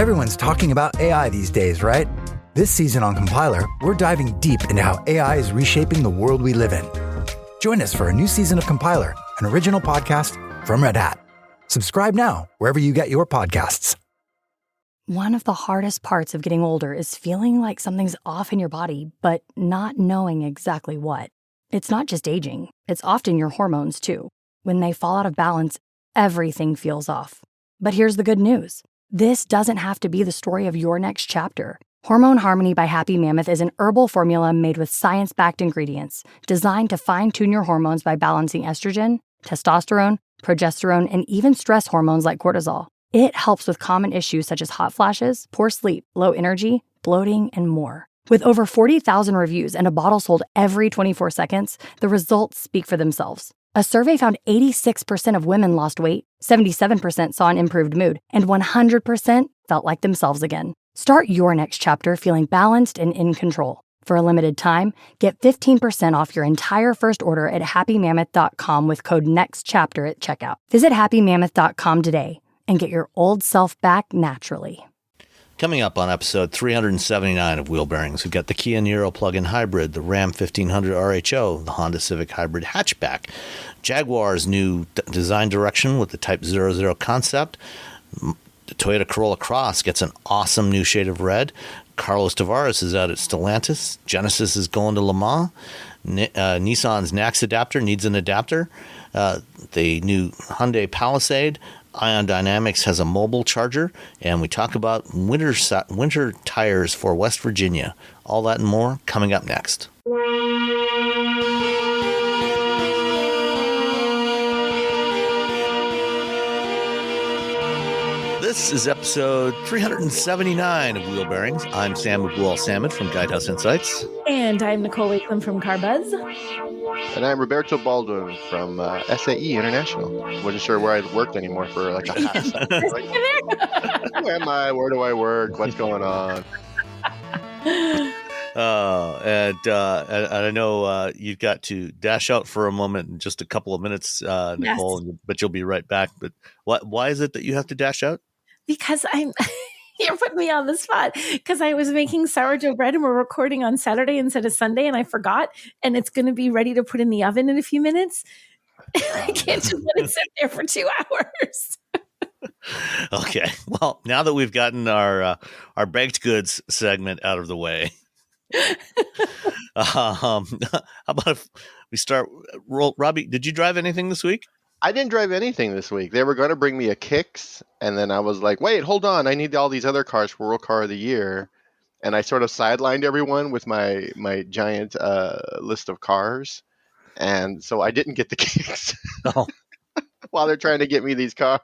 Everyone's talking about AI these days, right? This season on Compiler, we're diving deep into how AI is reshaping the world we live in. Join us for a new season of Compiler, an original podcast from Red Hat. Subscribe now, wherever you get your podcasts. One of the hardest parts of getting older is feeling like something's off in your body, but not knowing exactly what. It's not just aging, it's often your hormones too. When they fall out of balance, everything feels off. But here's the good news. This doesn't have to be the story of your next chapter. Hormone Harmony by Happy Mammoth is an herbal formula made with science-backed ingredients designed to fine-tune your hormones by balancing estrogen, testosterone, progesterone, and even stress hormones like cortisol. It helps with common issues such as hot flashes, poor sleep, low energy, bloating, and more. With over 40,000 reviews and a bottle sold every 24 seconds, the results speak for themselves. A survey found 86% of women lost weight, 77% saw an improved mood, and 100% felt like themselves again. Start your next chapter feeling balanced and in control. For a limited time, get 15% off your entire first order at happymammoth.com with code NEXTCHAPTER at checkout. Visit happymammoth.com today and get your old self back naturally. Coming up on episode 379 of Wheel Bearings, we've got the Kia Niro plug-in hybrid, the Ram 1500 RHO, the Honda Civic hybrid hatchback, Jaguar's new design direction with the Type 00 concept, the Toyota Corolla Cross gets an awesome new shade of red, Carlos Tavares is out at Stellantis, Genesis is going to Le Mans, Nissan's NACS adapter needs an adapter, the new Hyundai Palisade, Ion Dynamics has a mobile charger, and we talk about winter tires for West Virginia. All that and more coming up next. This is episode 379 of Wheel Bearings. I'm Sam McGuall-Salmon from Guidehouse Insights. And I'm Nicole Wakeland from CarBuzz. And I'm Roberto Baldwin from SAE International. Wasn't sure where I worked anymore for like a half second. Like, who am I? Where do I work? What's going on? And I know you've got to dash out for a moment in just a couple of minutes, Nicole, yes. But you'll be right back. But why is it that you have to dash out? Because you're putting me on the spot, because I was making sourdough bread and we're recording on Saturday instead of Sunday, and I forgot, and it's going to be ready to put in the oven in a few minutes. I can't just let it sit there for 2 hours. Okay. Well, now that we've gotten our baked goods segment out of the way, how about if we start? Robbie, did you drive anything this week? I didn't drive anything this week. They were going to bring me a Kicks, and then I was like, wait, hold on. I need all these other cars for World Car of the Year. And I sort of sidelined everyone with my giant list of cars. And so I didn't get the Kicks while they're trying to get me these cars.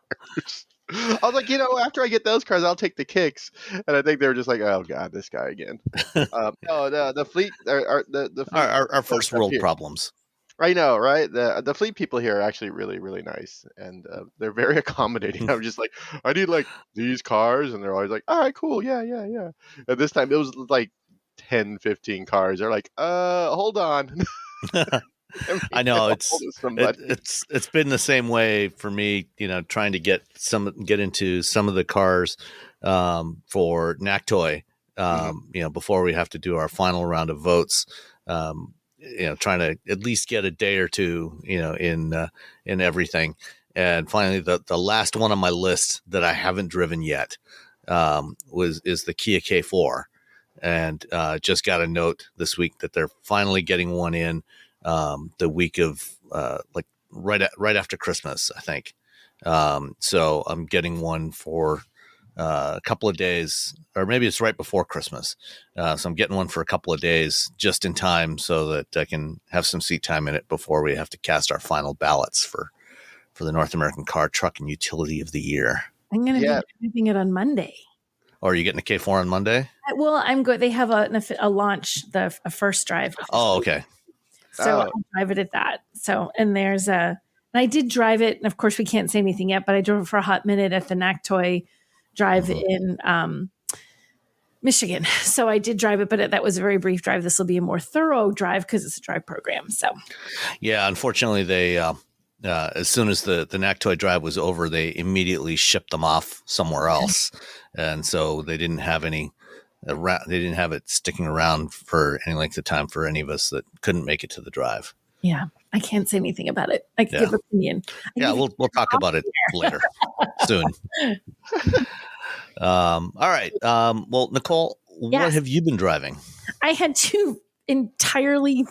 I was like, after I get those cars, I'll take the Kicks. And I think they were just like, oh, God, this guy again. The fleet. The fleet our first world problems. I know, right? The fleet people here are actually really, really nice, and they're very accommodating. I'm just like, I need like these cars, and they're always like, all right, cool, yeah. And this time it was like 10, 15 cars. They're like, hold on. I know it's been the same way for me, trying to get into some of the cars for NACTOY, before we have to do our final round of votes. Trying to at least get a day or two, in everything. And finally, the last one on my list that I haven't driven yet is the Kia K4. And just got a note this week that they're finally getting one in the week of right after Christmas, I think. So I'm getting one for a couple of days, or maybe it's right before Christmas. So I'm getting one for a couple of days just in time so that I can have some seat time in it before we have to cast our final ballots for the North American Car, Truck, and Utility of the Year. I'm going to be driving it on Monday. Or are you getting a K4 on Monday? Well, I'm good. They have a launch, a first drive. Oh, okay. So I'll drive it at that. So, and I did drive it. And of course we can't say anything yet, but I drove it for a hot minute at the NACTOY drive in Michigan. So I did drive it, but that was a very brief drive. This will be a more thorough drive because it's a drive program. So, yeah, unfortunately as soon as the NACTOY drive was over, they immediately shipped them off somewhere else. And so they didn't have any they didn't have it sticking around for any length of time for any of us that couldn't make it to the drive. Yeah. I can't say anything about it. I can give opinion. We'll talk about it later soon. All right. Well, Nicole, what have you been driving? I had two entirely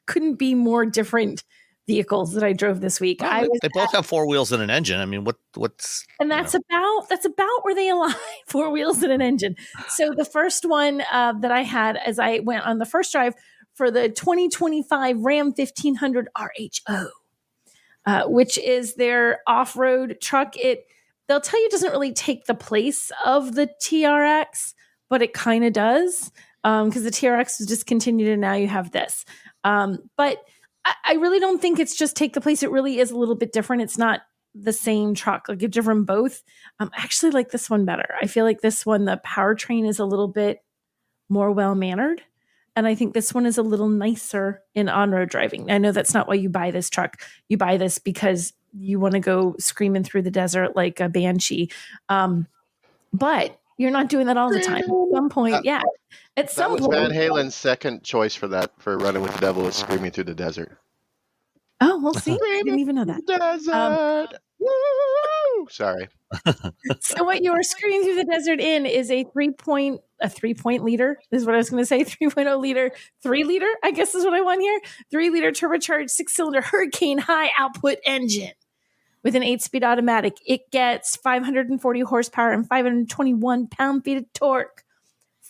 couldn't be more different vehicles that I drove this week. Well, they both have four wheels and an engine. I mean, what's and that's about where they align, four wheels and an engine. So the first one that I had as I went on the first drive for the 2025 Ram 1500 RHO, which is their off-road truck. They'll tell you it doesn't really take the place of the TRX, but it kind of does, because the TRX was discontinued and now you have this. But I really don't think it's just take the place. It really is a little bit different. It's not the same truck. Like, you've driven both. I actually like this one better. I feel like this one, the powertrain is a little bit more well-mannered. And I think this one is a little nicer in on-road driving. I know that's not why you buy this truck. You buy this because you want to go screaming through the desert like a banshee. But you're not doing that all the time. At some point, At some point, Van Halen's second choice for Running with the Devil is Screaming Through the Desert. Oh, we'll see. I didn't even know that. Desert. Woo! Sorry. So what you are screaming through the desert in is a 3-point liter, is what I was going to say. 3.0 liter, 3 liter, I guess is what I want here. 3 liter turbocharged 6-cylinder Hurricane high output engine with an 8-speed automatic. It gets 540 horsepower and 521 pound-feet of torque.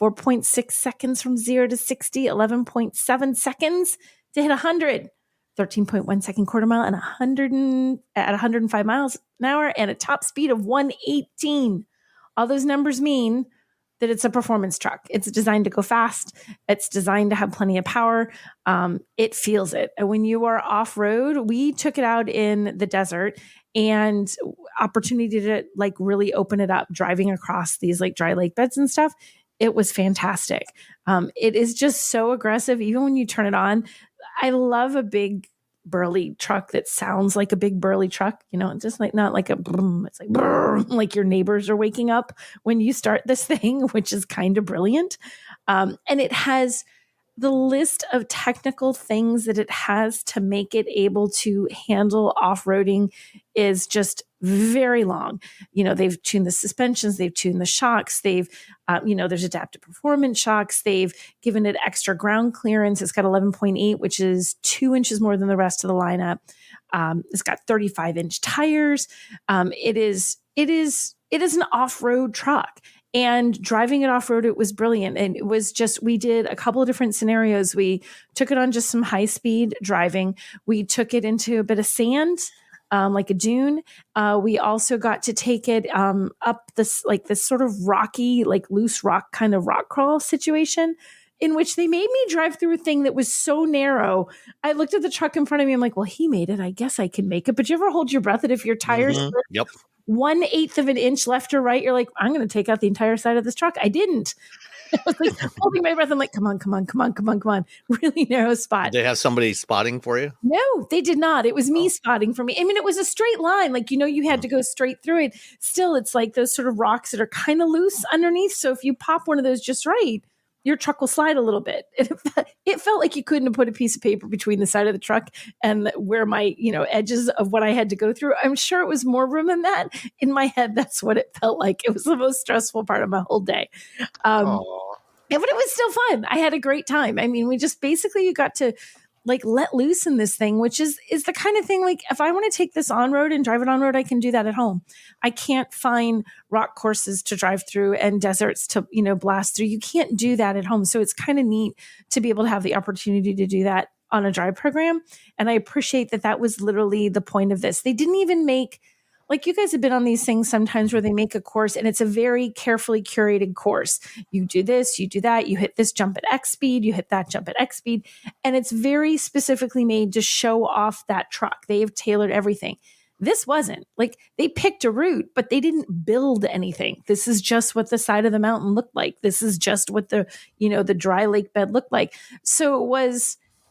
4.6 seconds from 0 to 60, 11.7 seconds to hit 100. 13.1 second quarter mile and 105 miles an hour and a top speed of 118. All those numbers mean that it's a performance truck. It's designed to go fast. It's designed to have plenty of power. It feels it. And when you are off-road, we took it out in the desert and opportunity to like really open it up, driving across these like dry lake beds and stuff. It was fantastic. It is just so aggressive. Even when you turn it on, I love a big burly truck that sounds like a big burly truck, just like not like a brum, it's like brum, like your neighbors are waking up when you start this thing, which is kind of brilliant. And it has the list of technical things that it has to make it able to handle off-roading is just very long. They've tuned the suspensions, they've tuned the shocks, there's adaptive performance shocks, they've given it extra ground clearance. It's got 11.8, which is 2 inches more than the rest of the lineup. It's got 35-inch tires. It is an off-road truck. And driving it off-road, it was brilliant. And it was just, we did a couple of different scenarios. We took it on just some high-speed driving. We took it into a bit of sand, like a dune. We also got to take it up this sort of rocky, like loose rock kind of rock crawl situation, in which they made me drive through a thing that was so narrow. I looked at the truck in front of me. I'm like, well, he made it. I guess I can make it. But you ever hold your breath that if your tires... Yep. 1/8 of an inch left or right, you're like, I'm going to take out the entire side of this truck. I didn't. I was like holding my breath. I'm like, come on. Really narrow spot. Did they have somebody spotting for you? No, they did not. It was me spotting for me. I mean, it was a straight line. Like, you had to go straight through it. Still, it's like those sort of rocks that are kind of loose underneath. So if you pop one of those just right, your truck will slide a little bit. It felt like you couldn't have put a piece of paper between the side of the truck and where my, edges of what I had to go through. I'm sure it was more room than that. In my head, that's what it felt like. It was the most stressful part of my whole day. But it was still fun. I had a great time. I mean, you got to like let loose in this thing, which is the kind of thing, like if I want to take this on road and drive it on road, I can do that at home. I can't find rock courses to drive through and deserts to, blast through. You can't do that at home. So it's kind of neat to be able to have the opportunity to do that on a drive program. And I appreciate that was literally the point of this. They didn't even make, like you guys have been on these things sometimes where they make a course and it's a very carefully curated course. You do this, you do that, you hit this jump at X speed, you hit that jump at X speed. And it's very specifically made to show off that truck. They have tailored everything. This wasn't. Like, they picked a route, but they didn't build anything. This is just what the side of the mountain looked like. This is just what the dry lake bed looked like. So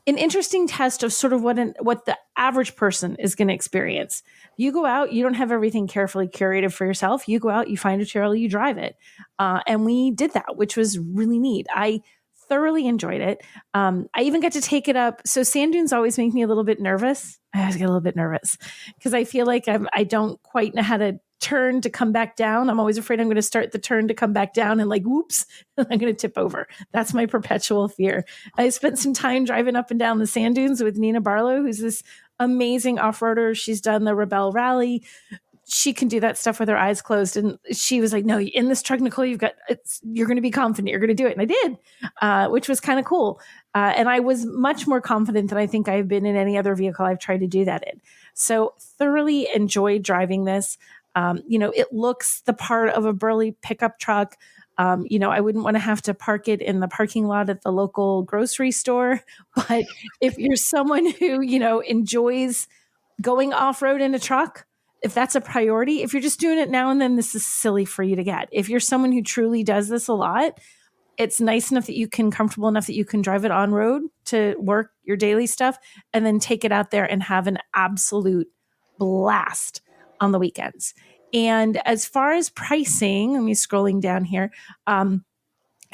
an interesting test of sort of what the average person is going to experience. You go out, you don't have everything carefully curated for yourself. You go out, you find a trailer, you drive it. And we did that, which was really neat. I thoroughly enjoyed it. I even got to take it up. So sand dunes always make me a little bit nervous. I always get a little bit nervous because I feel like I don't quite know how to turn to come back down. I'm always afraid I'm going to start the turn to come back down and like, whoops, I'm going to tip over. That's my perpetual fear. I spent some time driving up and down the sand dunes with Nina Barlow, who's this amazing off-roader. She's done the Rebel Rally. She can do that stuff with her eyes closed. And she was like, no, in this truck, Nicole, you're going to be confident. You're going to do it. And I did, which was kind of cool. And I was much more confident than I think I've been in any other vehicle I've tried to do that in. So thoroughly enjoyed driving this. It looks the part of a burly pickup truck. I wouldn't want to have to park it in the parking lot at the local grocery store. But if you're someone who, enjoys going off-road in a truck, if that's a priority, if you're just doing it now and then, this is silly for you to get. If you're someone who truly does this a lot, it's nice enough that you can, comfortable enough that you can drive it on road to work your daily stuff and then take it out there and have an absolute blast on the weekends. And as far as pricing, let me scrolling down here.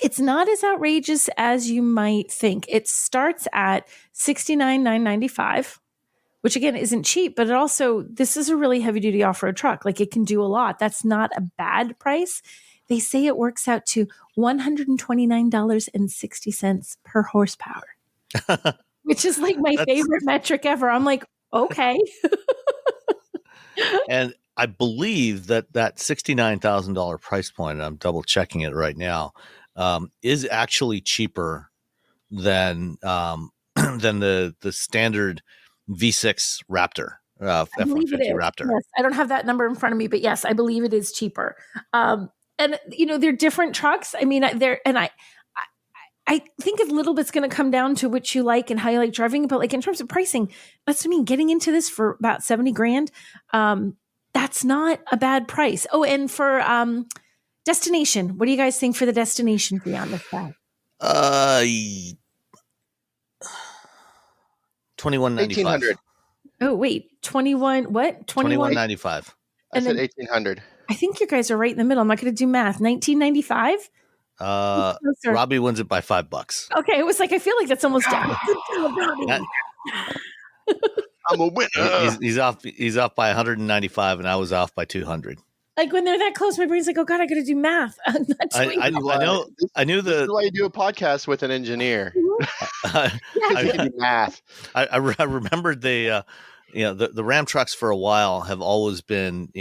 It's not as outrageous as you might think. It starts at $69,995, which again isn't cheap, but this is a really heavy duty off-road truck. Like it can do a lot. That's not a bad price. They say it works out to $129.60 per horsepower, which is like my favorite metric ever. I'm like, okay. And I believe that $69,000 price point, and I'm double checking it right now, is actually cheaper than the standard V6 Raptor, F-150 Raptor. Yes, I don't have that number in front of me, but yes, I believe it is cheaper. And they're different trucks. I mean, I think a little bit's going to come down to what you like and how you like driving. But like in terms of pricing, that's what I mean. Getting into this for about $70,000, that's not a bad price. Oh, and for destination, what do you guys think for the destination fee on this guy? $2,195. Oh wait, 21. What? $2,195. I said 1,800. I think you guys are right in the middle. I'm not going to do math. 1995. Robbie wins it by $5. Okay, it was like I feel like that's almost down. I'm a winner. He's off by 195, and I was off by 200. Like when they're that close, my brain's like, "Oh God, I got to do math." I knew This is why you do a podcast with an engineer. Math. I remembered the Ram trucks for a while have always been,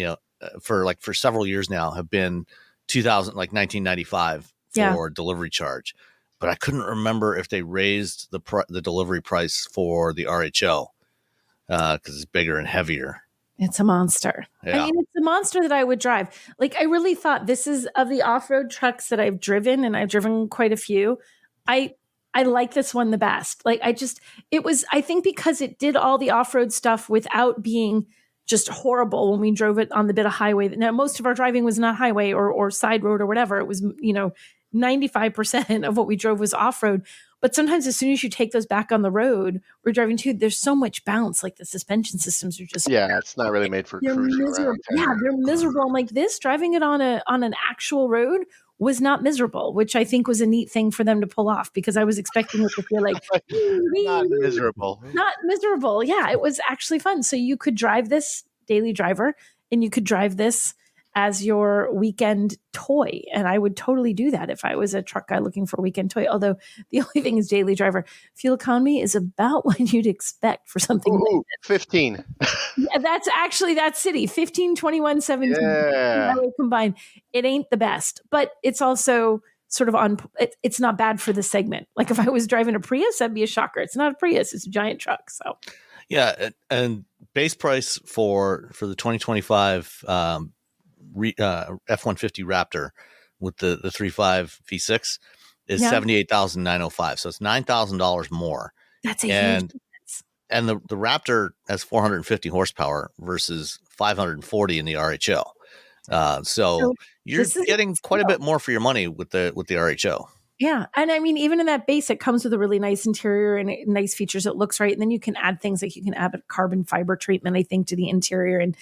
for several years now have been 1995 for delivery charge, but I couldn't remember if they raised the delivery price for the RHO because it's bigger and heavier. It's a monster. Yeah. I mean, it's a monster that I would drive. Like I really thought this is of the off-road trucks that I've driven, and I've driven quite a few. I like this one the best. Like I think because it did all the off-road stuff without being just horrible when we drove it on the bit of highway. Now, most of our driving was not highway or side road or whatever. It was, 95% of what we drove was off-road. But sometimes as soon as you take those back on the road, we're driving too, there's so much bounce. Like the suspension systems are just... Yeah, it's not really made for cruising around. Yeah, they're miserable. I'm like this, driving it on an actual road was not miserable, which I think was a neat thing for them to pull off because I was expecting it to feel like... Not miserable. Not miserable. Yeah, it was actually fun. So you could drive this daily driver and you could drive this as your weekend toy. And I would totally do that if I was a truck guy looking for a weekend toy. Although the only thing is daily driver. Fuel economy is about what you'd expect for something like that. 15. Yeah, that's city. 15, 21, 17. Yeah. Combined. It ain't the best, but it's also sort of it's not bad for the segment. Like if I was driving a Prius, that'd be a shocker. It's not a Prius, it's a giant truck. So yeah. And base price for the 2025 F-150 Raptor with the 3.5 V6 is $78,905. So it's $9,000 more. That's a huge difference. And the Raptor has 450 horsepower versus 540 in the RHO. So you're getting quite a bit more for your money with the RHO. Yeah. And I mean, even in that base, it comes with a really nice interior and nice features. It looks right. And then you can add things like you can add a carbon fiber treatment, I think, to the interior. And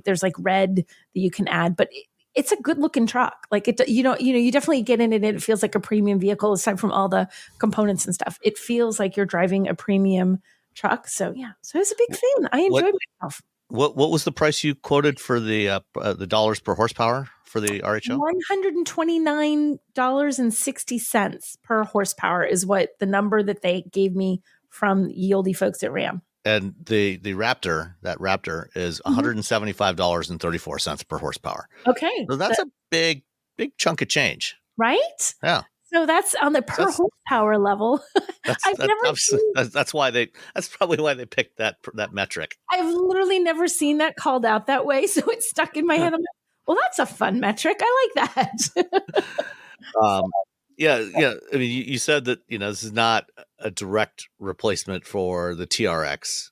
there's like red that you can add. But it's a good looking truck. Like you definitely get in it and it feels like a premium vehicle aside from all the components and stuff. It feels like you're driving a premium truck. So yeah. So I was a big fan. I enjoyed myself. What was the price you quoted for the dollars per horsepower for the RHO? $129.60 per horsepower is what the number that they gave me from Yieldy folks at Ram. And the Raptor, is $175.34 per horsepower. Okay. So that's a big chunk of change. Right? Yeah. So that's on the per horsepower level. That's probably why they picked that metric. I've literally never seen that called out that way. So it's stuck in my head. I'm like, well, that's a fun metric. I like that. Yeah. I mean, you said that, this is not a direct replacement for the TRX.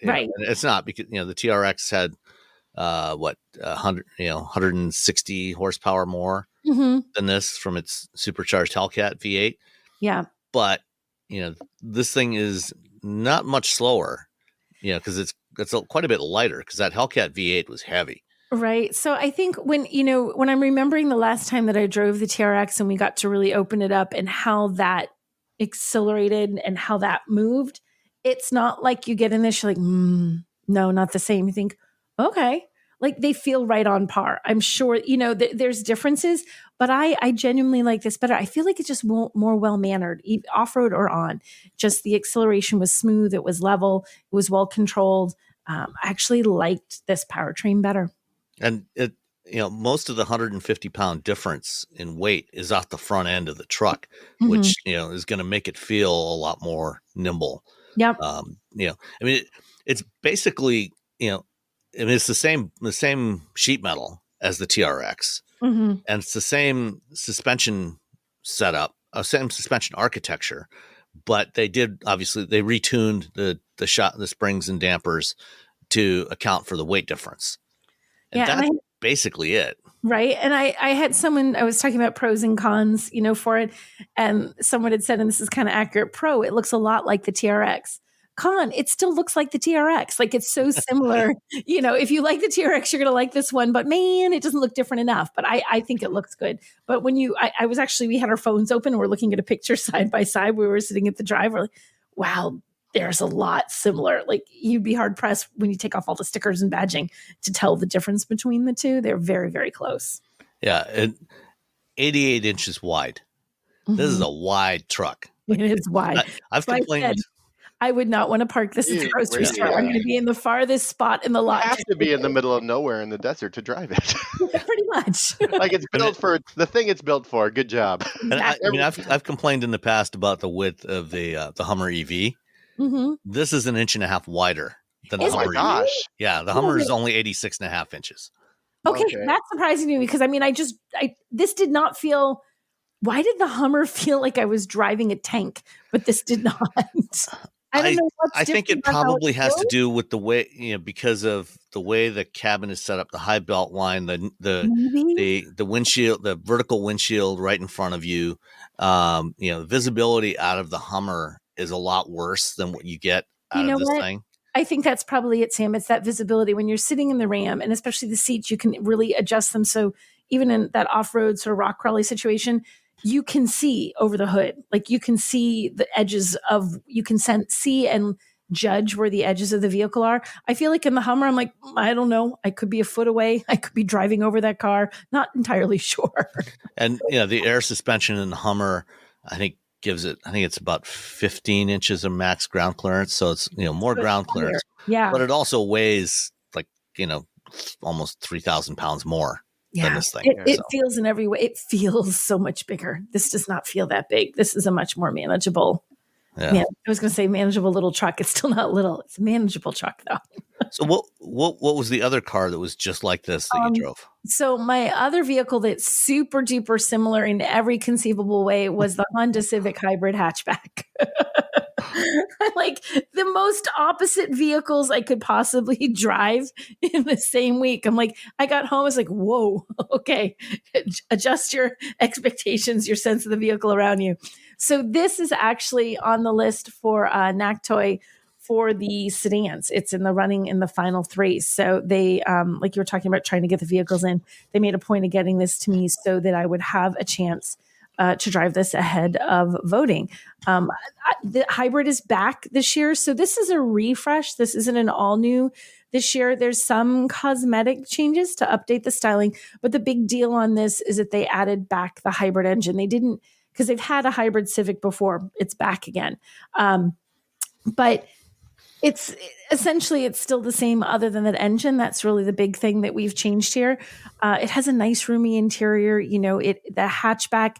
Right. And it's not because, the TRX had 160 horsepower more than this from its supercharged Hellcat V8. Yeah. But, this thing is not much slower, because it's quite a bit lighter because that Hellcat V8 was heavy. Right. So I think when I'm remembering the last time that I drove the TRX and we got to really open it up and how that accelerated and how that moved, it's not like you get in this, you're like, no, not the same. You think, okay, like they feel right on par. I'm sure, there's differences, but I genuinely like this better. I feel like it's just more well-mannered, off-road or on. Just the acceleration was smooth. It was level. It was well-controlled. I actually liked this powertrain better. And it, most of the 150-pound difference in weight is off the front end of the truck, which, is going to make it feel a lot more nimble. Yep. It's basically, it's the same sheet metal as the TRX, and it's the same suspension setup, same suspension architecture, but they retuned the springs and dampers to account for the weight difference. And that's basically it. Right. And I had someone, I was talking about pros and cons, for it. And someone had said, and this is kind of accurate, pro, it looks a lot like the TRX. Con, it still looks like the TRX. Like it's so similar. If you like the TRX, you're going to like this one, but man, it doesn't look different enough. But I think it looks good. But when we had our phones open and we're looking at a picture side by side. We were sitting at the drive. We're like, wow, there's a lot similar. Like you'd be hard pressed when you take off all the stickers and badging to tell the difference between the two. They're very, very close. Yeah. And 88 inches wide. This is a wide truck. It is wide. I've complained. I would not want to park this at the grocery store. I'm going to be in the farthest spot in the lot. You have to be in the middle of nowhere in the desert to drive it. Pretty much. Like it's built for the thing it's built for. Good job. And I've complained in the past about the width of the Hummer EV. This is 1.5 inches wider than the Hummer EV. Gosh. Yeah, the Hummer is only 86.5 inches. Okay, that's surprising to me because this did not feel. Why did the Hummer feel like I was driving a tank, but this did not? I don't know. I think it probably has to do with the way, because of the way the cabin is set up, the high belt line, the windshield, the vertical windshield right in front of you. Visibility out of the Hummer is a lot worse than what you get out of this thing. I think that's probably it, Sam. It's that visibility when you're sitting in the Ram, and especially the seats, you can really adjust them. So even in that off-road sort of rock crawly situation, you can see over the hood. Like you can see the edges see and judge where the edges of the vehicle are. I feel like in the Hummer, I'm like, I don't know. I could be a foot away. I could be driving over that car. Not entirely sure. And, the air suspension in the Hummer, I think it's about 15 inches of max ground clearance. So it's, more ground clearance. Yeah. But it also weighs like, almost 3,000 pounds more. Than this thing. It feels in every way. It feels so much bigger. This does not feel that big. This is a much more manageable. Yeah. I was going to say manageable little truck. It's still not little. It's a manageable truck though. So what was the other car that was just like this that you drove? So my other vehicle that's super duper similar in every conceivable way was the Honda Civic hybrid hatchback. Like the most opposite vehicles I could possibly drive in the same week. I'm like, I got home, I was like, whoa, okay, adjust your expectations, your sense of the vehicle around you. So this is actually on the list for NACTOY for the sedans. It's in the running in the final 3. So they, like you were talking about trying to get the vehicles in, they made a point of getting this to me so that I would have a chance to drive this ahead of voting. The hybrid is back this year. So this is a refresh. This isn't an all new this year. There's some cosmetic changes to update the styling, but the big deal on this is that they added back the hybrid engine. They didn't, because they've had a hybrid Civic before. It's back again. But it's essentially, it's still the same other than that engine. That's really the big thing that we've changed here. It has a nice roomy interior. The hatchback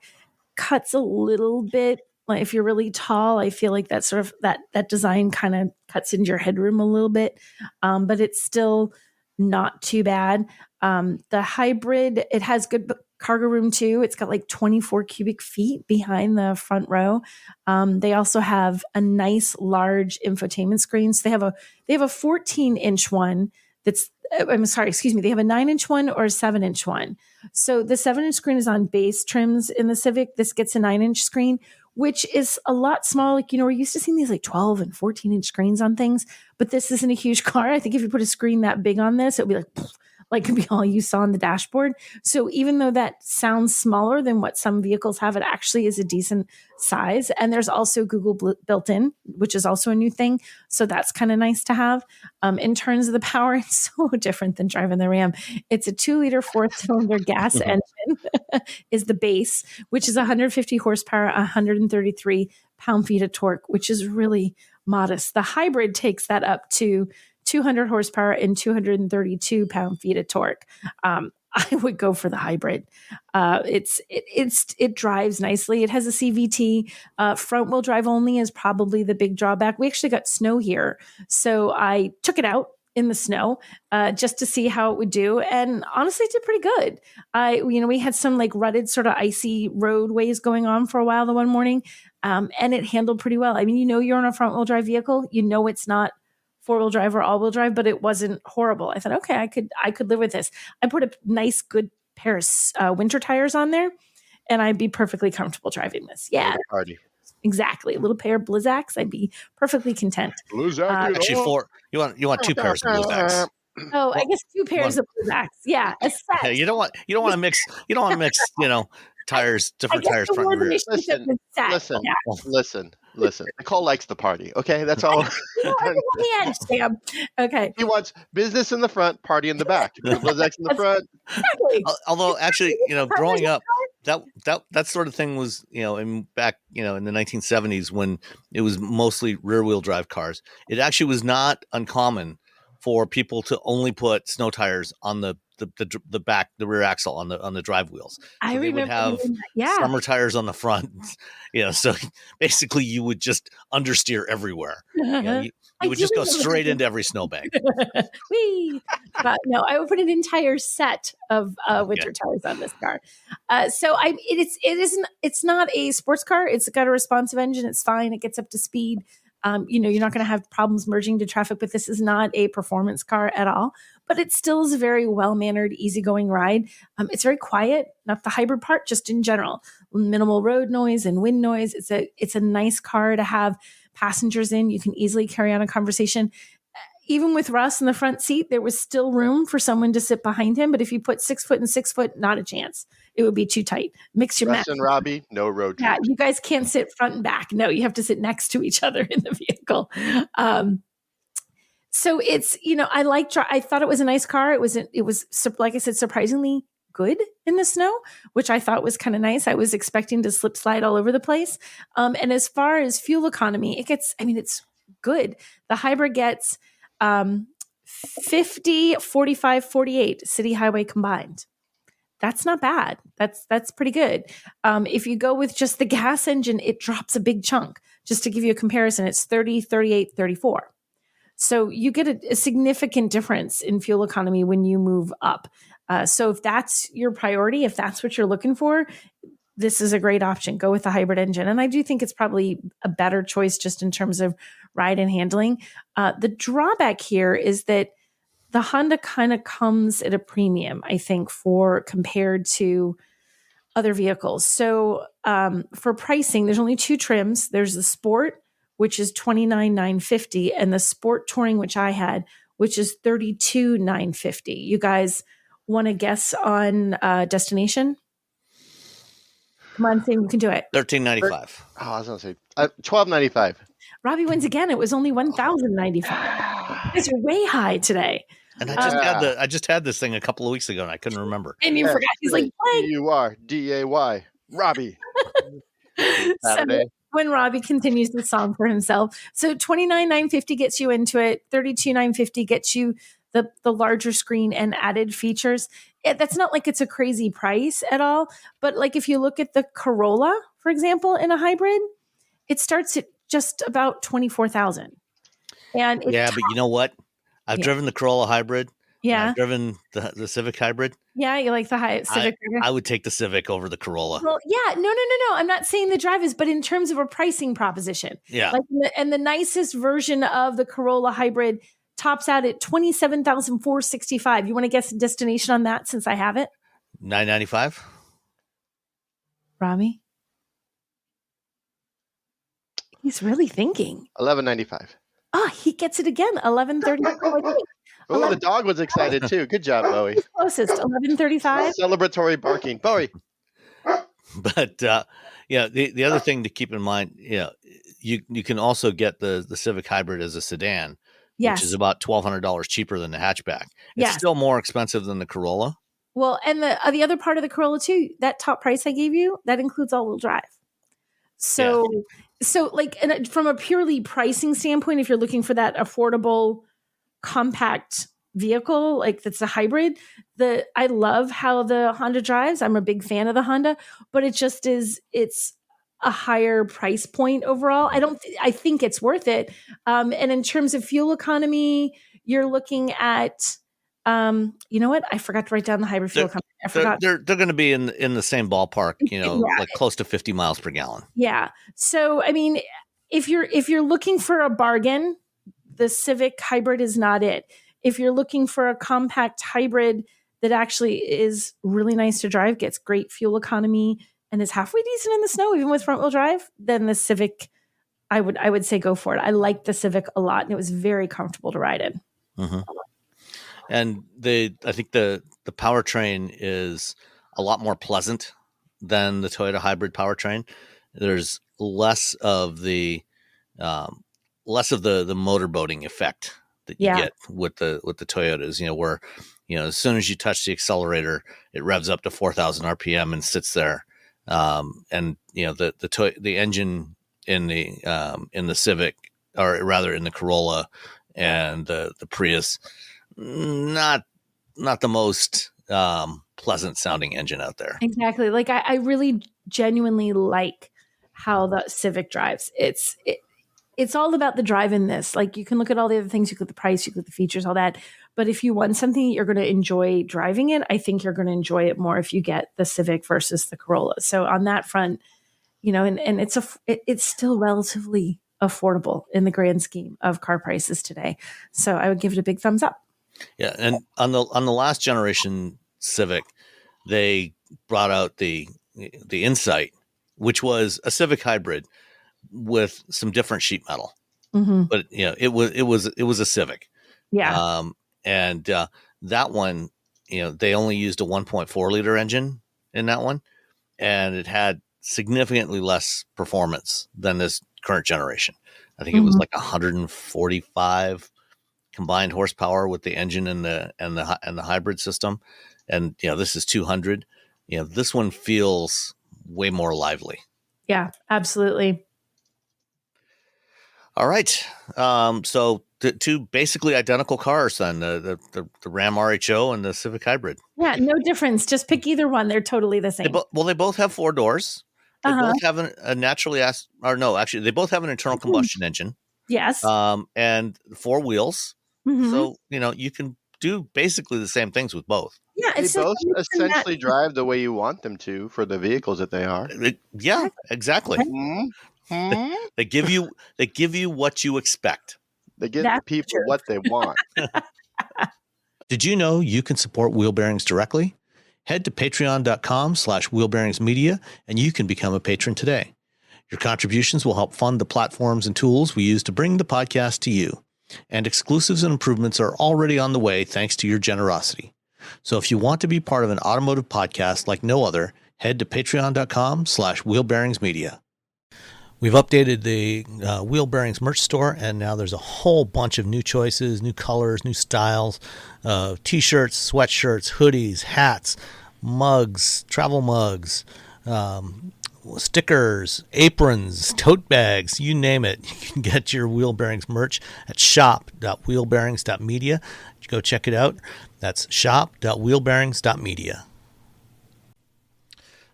cuts a little bit. Like if you're really tall, I feel like that sort of that design kind of cuts into your headroom a little bit. But it's still not too bad. The hybrid, it has good cargo room too. It's got like 24 cubic feet behind the front row. They also have a nice large infotainment screen. So they have a 14-inch one that's, they have a 9-inch one or a 7-inch one. So the 7-inch screen is on base trims in the Civic. This gets a 9-inch screen, which is a lot smaller. Like, we're used to seeing these like 12 and 14-inch screens on things, but this isn't a huge car. I think if you put a screen that big on this, it would be like could be all you saw on the dashboard. So even though that sounds smaller than what some vehicles have, it actually is a decent size. And there's also Google built in, which is also a new thing. So that's kind of nice to have. In terms of the power, it's so different than driving the Ram. It's a 2-liter 4-cylinder gas engine is the base, which is 150 horsepower, 133 pound-feet of torque, which is really modest. The hybrid takes that up to 200 horsepower and 232 pound-feet of torque. I would go for the hybrid. It drives nicely. It has a CVT. Front-wheel drive only is probably the big drawback. We actually got snow here, so I took it out in the snow just to see how it would do, and honestly, it did pretty good. We had some like rutted, sort of icy roadways going on for a while the one morning, and it handled pretty well. I mean, you're on a front-wheel drive vehicle. It's not 4-wheel drive or all-wheel drive, but it wasn't horrible. I thought, okay, I could live with this. I put a nice, good pair of winter tires on there, and I'd be perfectly comfortable driving this. Yeah, party. Exactly. A little pair of Blizzaks, I'd be perfectly content. Actually, 4. You want 2 pairs of Blizzaks. Oh, I guess 2 pairs of Blizzaks. Yeah, a set. Yeah, you don't want to mix. Tires, different tires, front and rear. Listen. Nicole likes the party. Okay, that's all. I'm on the edge, Sam. Okay. He wants business in the front, party in the back. Blizzaks in the front. Exactly. Although, actually, growing up, that sort of thing was, in the 1970s when it was mostly rear-wheel drive cars. It actually was not uncommon for people to only put snow tires on the back, the rear axle on the drive wheels. So I remember would have summer tires on the front. So basically you would just understeer everywhere. You would just go straight into every snowbank. Whee! But no, I would put an entire set of winter tires on this car. It's not a sports car. It's got a responsive engine. It's fine. It gets up to speed. You're not going to have problems merging to traffic, but this is not a performance car at all. But it still is a very well-mannered, easygoing ride. It's very quiet, not the hybrid part, just in general. Minimal road noise and wind noise. It's a nice car to have passengers in. You can easily carry on a conversation. Even with Russ in the front seat, there was still room for someone to sit behind him. But if you put 6 foot and 6 foot, not a chance. It would be too tight. Mix your Russ and Robbie, no road trip. Yeah, you guys can't sit front and back. No, you have to sit next to each other in the vehicle. So it's, I thought it was a nice car. It was like I said, surprisingly good in the snow, which I thought was kind of nice. I was expecting to slip slide all over the place. And as far as fuel economy, it's good. The hybrid gets 50, 45, 48 city highway combined. That's not bad. That's pretty good. If you go with just the gas engine, it drops a big chunk. Just to give you a comparison, it's 30, 38, 34. So you get a significant difference in fuel economy when you move up. So if that's your priority, if that's what you're looking for, this is a great option. Go with the hybrid engine. And I do think it's probably a better choice just in terms of ride and handling. The drawback here is that the Honda kind of comes at a premium, I think, for compared to other vehicles. So for pricing, there's only two trims. There's the Sport, which is $29,950, and the Sport Touring, which I had, which is $32,950. You guys want to guess on destination? Come on, Sam, you can do it. $13.95. Oh, I was going to say $12.95. Robbie wins again. It was only $1,095. These are way high today. And I just had this thing a couple of weeks ago, and I couldn't remember. And you forgot. He's like, DURDAY, Robbie. So when Robbie continues the song for himself. So $29,950 gets you into it. $32,950 gets you the larger screen and added features. That's not like it's a crazy price at all. But like if you look at the Corolla, for example, in a hybrid, it starts at just about $24,000. And but you know what? I've driven the Corolla hybrid. Yeah. I've driven the Civic hybrid. Yeah, you like the Civic hybrid? I would take the Civic over the Corolla. Well, yeah. No. I'm not saying the drive is, but in terms of a pricing proposition. Yeah. Like the nicest version of the Corolla hybrid tops out at $27,465. You want to guess a destination on that since I have it? $995. Robbie? He's really thinking. $11.95. Oh, he gets it again. $11.35. Oh, the dog was excited too. Good job, Bowie. Closest, $11.35. Celebratory barking, Bowie. But the other thing to keep in mind, you can also get the Civic hybrid as a sedan, which is about $1,200 cheaper than the hatchback. It's still more expensive than the Corolla. Well, and the other part of the Corolla too, that top price I gave you, that includes all-wheel drive. So like from a purely pricing standpoint, if you're looking for that affordable, compact vehicle, like that's a hybrid, I love how the Honda drives. I'm a big fan of the Honda, but it's a higher price point overall. I think it's worth it. And in terms of fuel economy, you're looking at, you know what? I forgot to write down the hybrid fuel economy. I forgot. They're going to be in the same ballpark, like close to 50 miles per gallon. Yeah. So, I mean, if you're looking for a bargain, the Civic hybrid is not it. If you're looking for a compact hybrid that actually is really nice to drive, gets great fuel economy, and is halfway decent in the snow, even with front wheel drive, then the Civic, I would say go for it. I like the Civic a lot, and it was very comfortable to ride in. Mm-hmm. And I think the powertrain is a lot more pleasant than the Toyota hybrid powertrain. There's less of the motorboating effect that you get with the Toyotas, where, as soon as you touch the accelerator, it revs up to 4,000 RPM and sits there. And the engine in the Civic, or rather in the Corolla and the Prius, not the most pleasant sounding engine out there. Exactly. Like I really genuinely like how the Civic drives. It's all about the drive in this. Like you can look at all the other things, you look at the price, you look at the features, all that. But if you want something you're going to enjoy driving it, I think you're going to enjoy it more if you get the Civic versus the Corolla. So on that front, and it's still relatively affordable in the grand scheme of car prices today. So I would give it a big thumbs up. Yeah, and on the last generation Civic, they brought out the Insight, which was a Civic hybrid with some different sheet metal, but it was a Civic. Yeah, and that one, they only used a 1.4 liter engine in that one, and it had significantly less performance than this current generation. I think it was like 145 combined horsepower with the engine and the hybrid system, and this is 200. This one feels way more lively. Yeah, absolutely. All right, so two basically identical cars then, the Ram RHO and the Civic hybrid. Yeah, no difference. Just pick either one. They're totally the same. They both have four doors. They both have they both have an internal combustion engine. Yes. And four wheels. So, you can do basically the same things with both. Yeah, They it's just both a mix and match. essentially drive the way you want them to for the vehicles that they are. Yeah, exactly. Mm-hmm. They give you what you expect. They get That's the people true. what they want. Did you know you can support Wheel Bearings directly? Head to patreon.com/wheelbearingsmedia and you can become a patron today. Your contributions will help fund the platforms and tools we use to bring the podcast to you. And exclusives and improvements are already on the way thanks to your generosity. So if you want to be part of an automotive podcast like no other, head to patreon.com/wheelbearingsmedia. We've updated the Wheel Bearings merch store, and now there's a whole bunch of new choices, new colors, new styles, t-shirts, sweatshirts, hoodies, hats, mugs, travel mugs, stickers, aprons, tote bags, you name it. You can get your Wheel Bearings merch at shop.wheelbearings.media. Go check it out. That's shop.wheelbearings.media.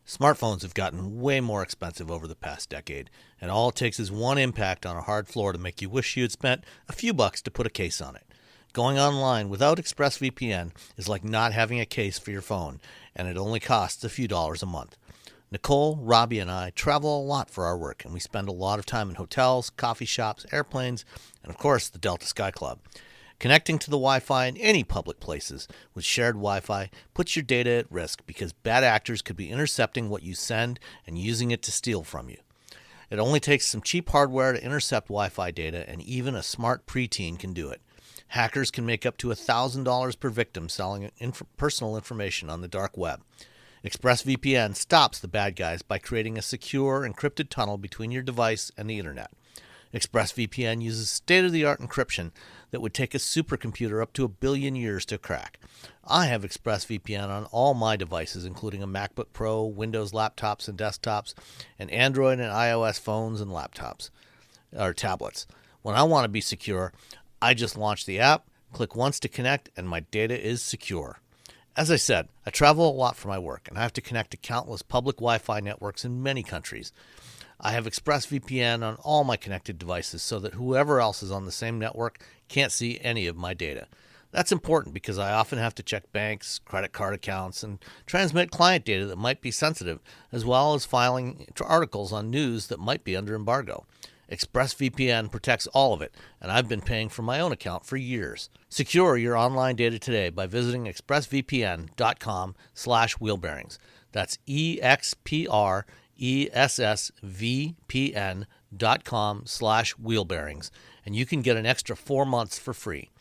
Smartphones have gotten way more expensive over the past decade, and all it takes is one impact on a hard floor to make you wish you had spent a few bucks to put a case on it. Going online without ExpressVPN is like not having a case for your phone, and it only costs a few dollars a month. Nicole, Robbie, and I travel a lot for our work, and we spend a lot of time in hotels, coffee shops, airplanes, and of course the Delta Sky Club. Connecting to the Wi-Fi in any public places with shared Wi-Fi puts your data at risk because bad actors could be intercepting what you send and using it to steal from you. It only takes some cheap hardware to intercept Wi-Fi data, and even a smart preteen can do it. Hackers can make up to $1,000 per victim selling personal information on the dark web. ExpressVPN stops the bad guys by creating a secure, encrypted tunnel between your device and the internet. ExpressVPN uses state-of-the-art encryption that would take a supercomputer up to 1 billion years to crack. I have ExpressVPN on all my devices, including a MacBook Pro, Windows laptops and desktops, and Android and iOS phones and laptops, or tablets. When I want to be secure, I just launch the app, click once to connect, and my data is secure. As I said, I travel a lot for my work, and I have to connect to countless public Wi-Fi networks in many countries. I have ExpressVPN on all my connected devices so that whoever else is on the same network can't see any of my data. That's important because I often have to check banks, credit card accounts, and transmit client data that might be sensitive, as well as filing articles on news that might be under embargo. ExpressVPN protects all of it, and I've been paying for my own account for years. Secure your online data today by visiting expressvpn.com/wheelbearings. That's expressvpn.com/wheelbearings, and you can get an extra 4 months for free.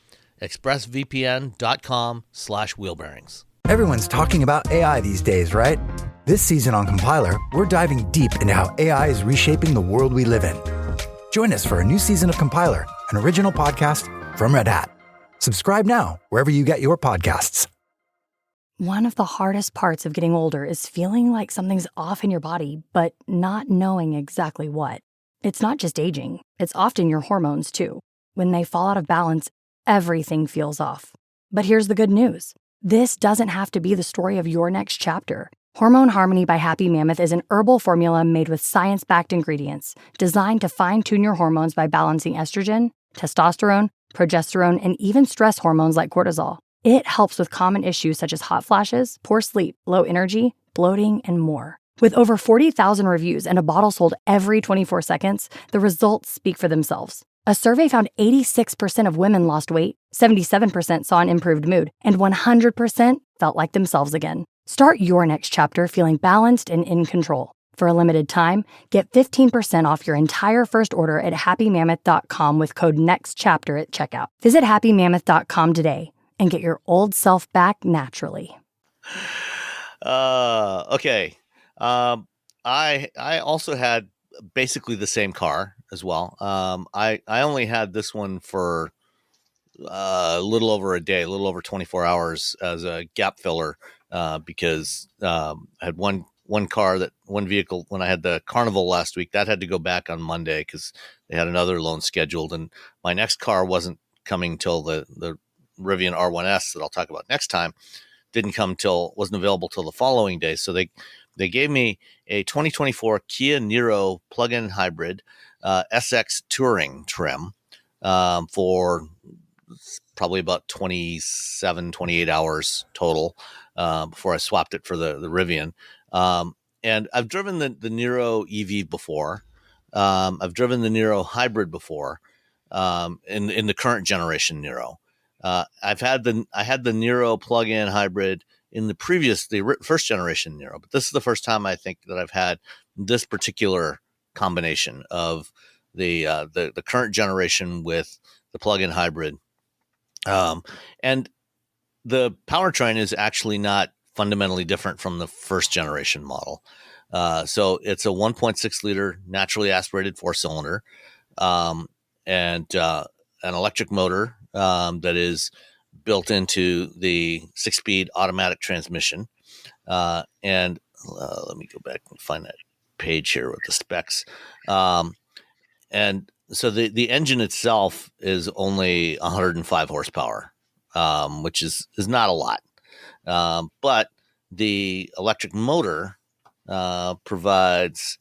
expressvpn.com/wheelbearings. Everyone's talking about AI these days, right? This season on Compiler, we're diving deep into how AI is reshaping the world we live in. Join us for a new season of Compiler, an original podcast from Red Hat. Subscribe now wherever you get your podcasts. One of the hardest parts of getting older is feeling like something's off in your body, but not knowing exactly what. It's not just aging, it's often your hormones too. When they fall out of balance, everything feels off. But here's the good news. This doesn't have to be the story of your next chapter. Hormone Harmony by Happy Mammoth is an herbal formula made with science-backed ingredients designed to fine-tune your hormones by balancing estrogen, testosterone, progesterone, and even stress hormones like cortisol. It helps with common issues such as hot flashes, poor sleep, low energy, bloating, and more. With over 40,000 reviews and a bottle sold every 24 seconds, the results speak for themselves. A survey found 86% of women lost weight, 77% saw an improved mood, and 100% felt like themselves again. Start your next chapter feeling balanced and in control. For a limited time, get 15% off your entire first order at happymammoth.com with code NEXTCHAPTER at checkout. Visit happymammoth.com today and get your old self back naturally. Okay. I also had basically the same car as well. I only had this one for a little over a day, a little over 24 hours as a gap filler, because I had one vehicle when I had the Carnival last week that had to go back on Monday because they had another loan scheduled, and my next car wasn't coming till the Rivian R1S that I'll talk about next time wasn't available till the following day. So they gave me a 2024 Kia Niro plug-in hybrid SX Touring trim for probably about 27, 28 hours total. before I swapped it for the Rivian. And I've driven the Niro EV before. I've driven the Niro hybrid before, in the current generation Niro. I had the Niro plug-in hybrid in the first generation Niro, but this is the first time I think that I've had this particular combination of the current generation with the plug-in hybrid. And the powertrain is actually not fundamentally different from the first generation model. So it's a 1.6 liter naturally aspirated 4-cylinder, and an electric motor that is built into the 6-speed automatic transmission. And let me go back and find that page here with the specs. And so the engine itself is only 105 horsepower, which is not a lot. But the electric motor provides,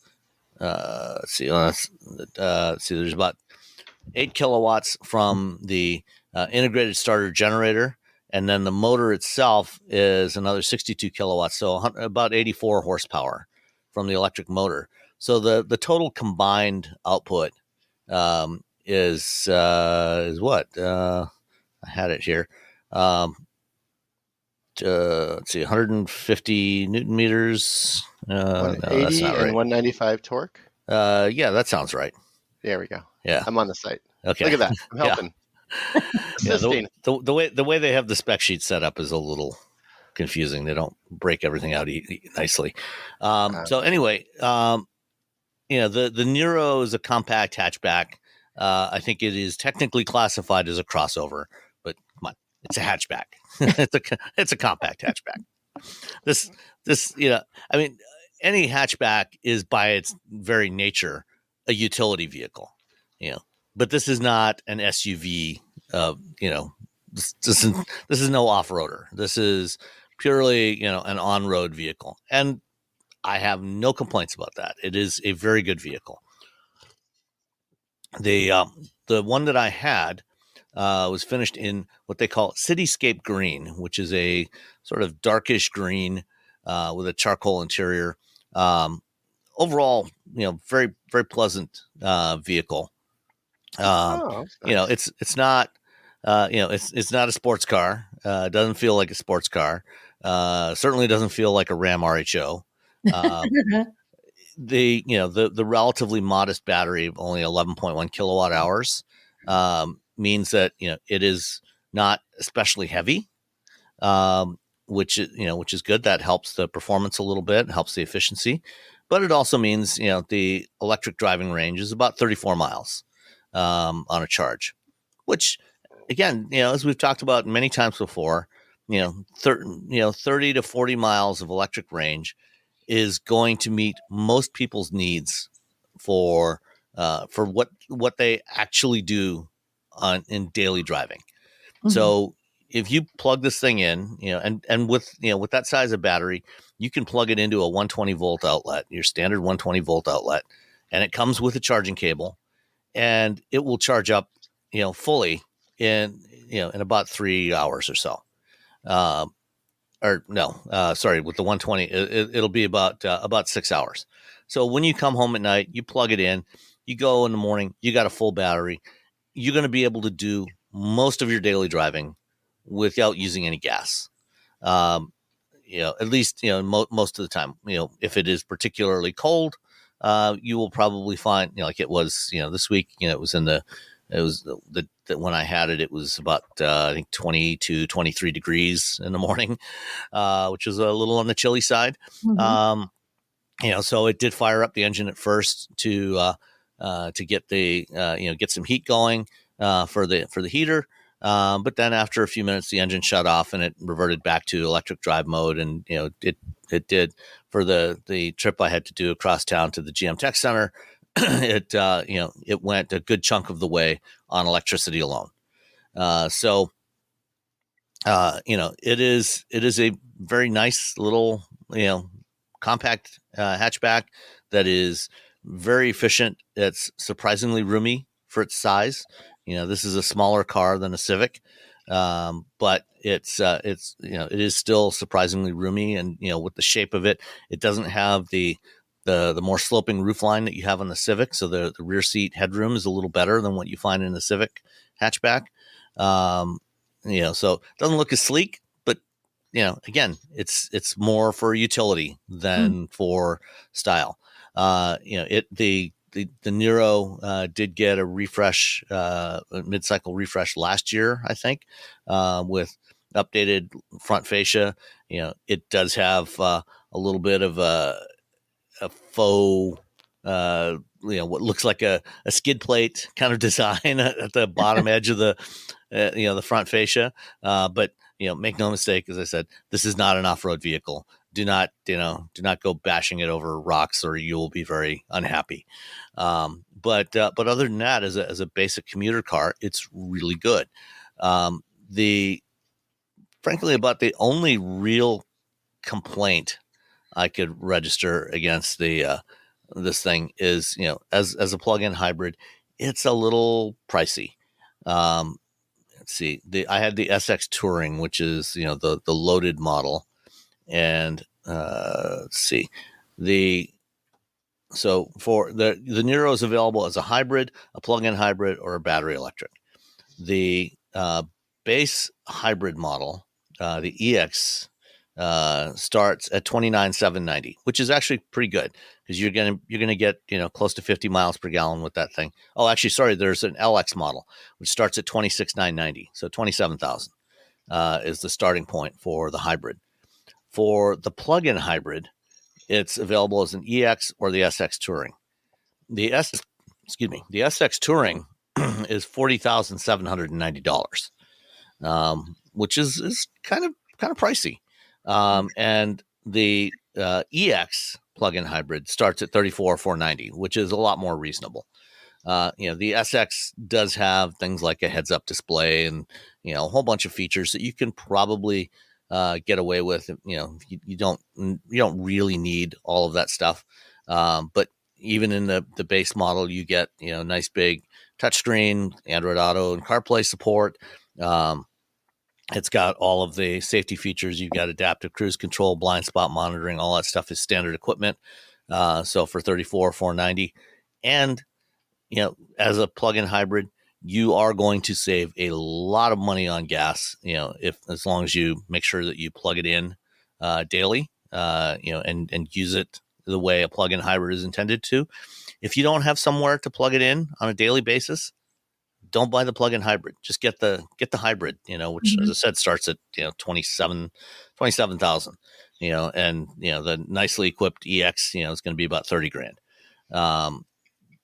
there's about 8 kilowatts from the integrated starter generator, and then the motor itself is another 62 kilowatts, so about 84 horsepower from the electric motor. So the total combined output is what? I had it here. Let's see, 150 Newton meters. 180 no, and right. 195 torque. Yeah, that sounds right. There we go. Yeah, I'm on the site. Okay, look at that. I'm helping. Yeah, the way they have the spec sheet set up is a little confusing. They don't break everything out nicely. So anyway, the Niro is a compact hatchback. I think it is technically classified as a crossover, but come on, it's a hatchback. it's a compact hatchback. This I mean, any hatchback is by its very nature a utility vehicle, but this is not an SUV. This is no off-roader. This is purely, an on-road vehicle, and I have no complaints about that. It is a very good vehicle. The one that I had was finished in what they call Cityscape Green, which is a sort of darkish green with a charcoal interior. Overall, very, very pleasant vehicle. Nice. It's not, it's not a sports car. It doesn't feel like a sports car. Certainly doesn't feel like a Ram RHO. The relatively modest battery of only 11.1 kilowatt hours means that it is not especially heavy, which is good. That helps the performance a little bit, helps the efficiency, but it also means the electric driving range is about 34 miles on a charge, which again, as we've talked about many times before, 30 to 40 miles of electric range is going to meet most people's needs for what they actually do in daily driving. Mm-hmm. So if you plug this thing in, and with that size of battery, you can plug it into a 120 volt outlet, your standard 120 volt outlet, and it comes with a charging cable, and it will charge up, fully in about 3 hours or so. With the 120, it'll be about 6 hours. So when you come home at night, you plug it in, you go in the morning, you got a full battery. You're going to be able to do most of your daily driving without using any gas. At least, most of the time, if it is particularly cold, you will probably find, like it was, this week, when I had it, it was about, I think 20 to 23 degrees in the morning, which is a little on the chilly side. Mm-hmm. So it did fire up the engine at first to get get some heat going, for the heater. But then after a few minutes, the engine shut off and it reverted back to electric drive mode. And, it did for the trip I had to do across town to the GM Tech Center. It went a good chunk of the way on electricity alone. It is a very nice little, compact hatchback that is very efficient. It's surprisingly roomy for its size. This is a smaller car than a Civic. But it's it is still surprisingly roomy, and with the shape of it, it doesn't have the more sloping roofline that you have on the Civic. So the rear seat headroom is a little better than what you find in the Civic hatchback. So it doesn't look as sleek, but again, it's more for utility than for style. The Niro did get a refresh, a mid-cycle refresh last year, I think, with updated front fascia. It does have a little bit of a faux, what looks like a skid plate kind of design at the bottom edge of the, the front fascia. But make no mistake, as I said, this is not an off-road vehicle. Do not go bashing it over rocks, or you will be very unhappy. But other than that, as a basic commuter car, it's really good. Frankly, about the only real complaint I could register against this thing is, as a plug-in hybrid, it's a little pricey. Let's see, I had the SX Touring, which is the loaded model, and let's see, so for the Niro is available as a hybrid, a plug-in hybrid, or a battery electric. The base hybrid model, the EX, starts at $29,790, which is actually pretty good, because you're gonna get close to 50 miles per gallon with that thing. Oh, actually, sorry, there's an LX model which starts at $26,990, so $27,000 is the starting point for the hybrid. For the plug-in hybrid, it's available as an EX or the SX Touring. The SX Touring is $40,790, which is kind of pricey. And the EX plug-in hybrid starts at $34,490, which is a lot more reasonable. The SX does have things like a heads-up display and a whole bunch of features that you can probably get away with. You don't really need all of that stuff. But even in the base model, you get nice big touchscreen, Android Auto, and CarPlay support. It's got all of the safety features. You've got adaptive cruise control, blind spot monitoring. All that stuff is standard equipment. So for $34,490, and as a plug-in hybrid, you are going to save a lot of money on gas. As long as you make sure that you plug it in daily, and use it the way a plug-in hybrid is intended to. If you don't have somewhere to plug it in on a daily basis, don't buy the plug-in hybrid. Just get the hybrid, which, as I said, starts at 27,000. And the nicely equipped EX, is going to be about $30,000.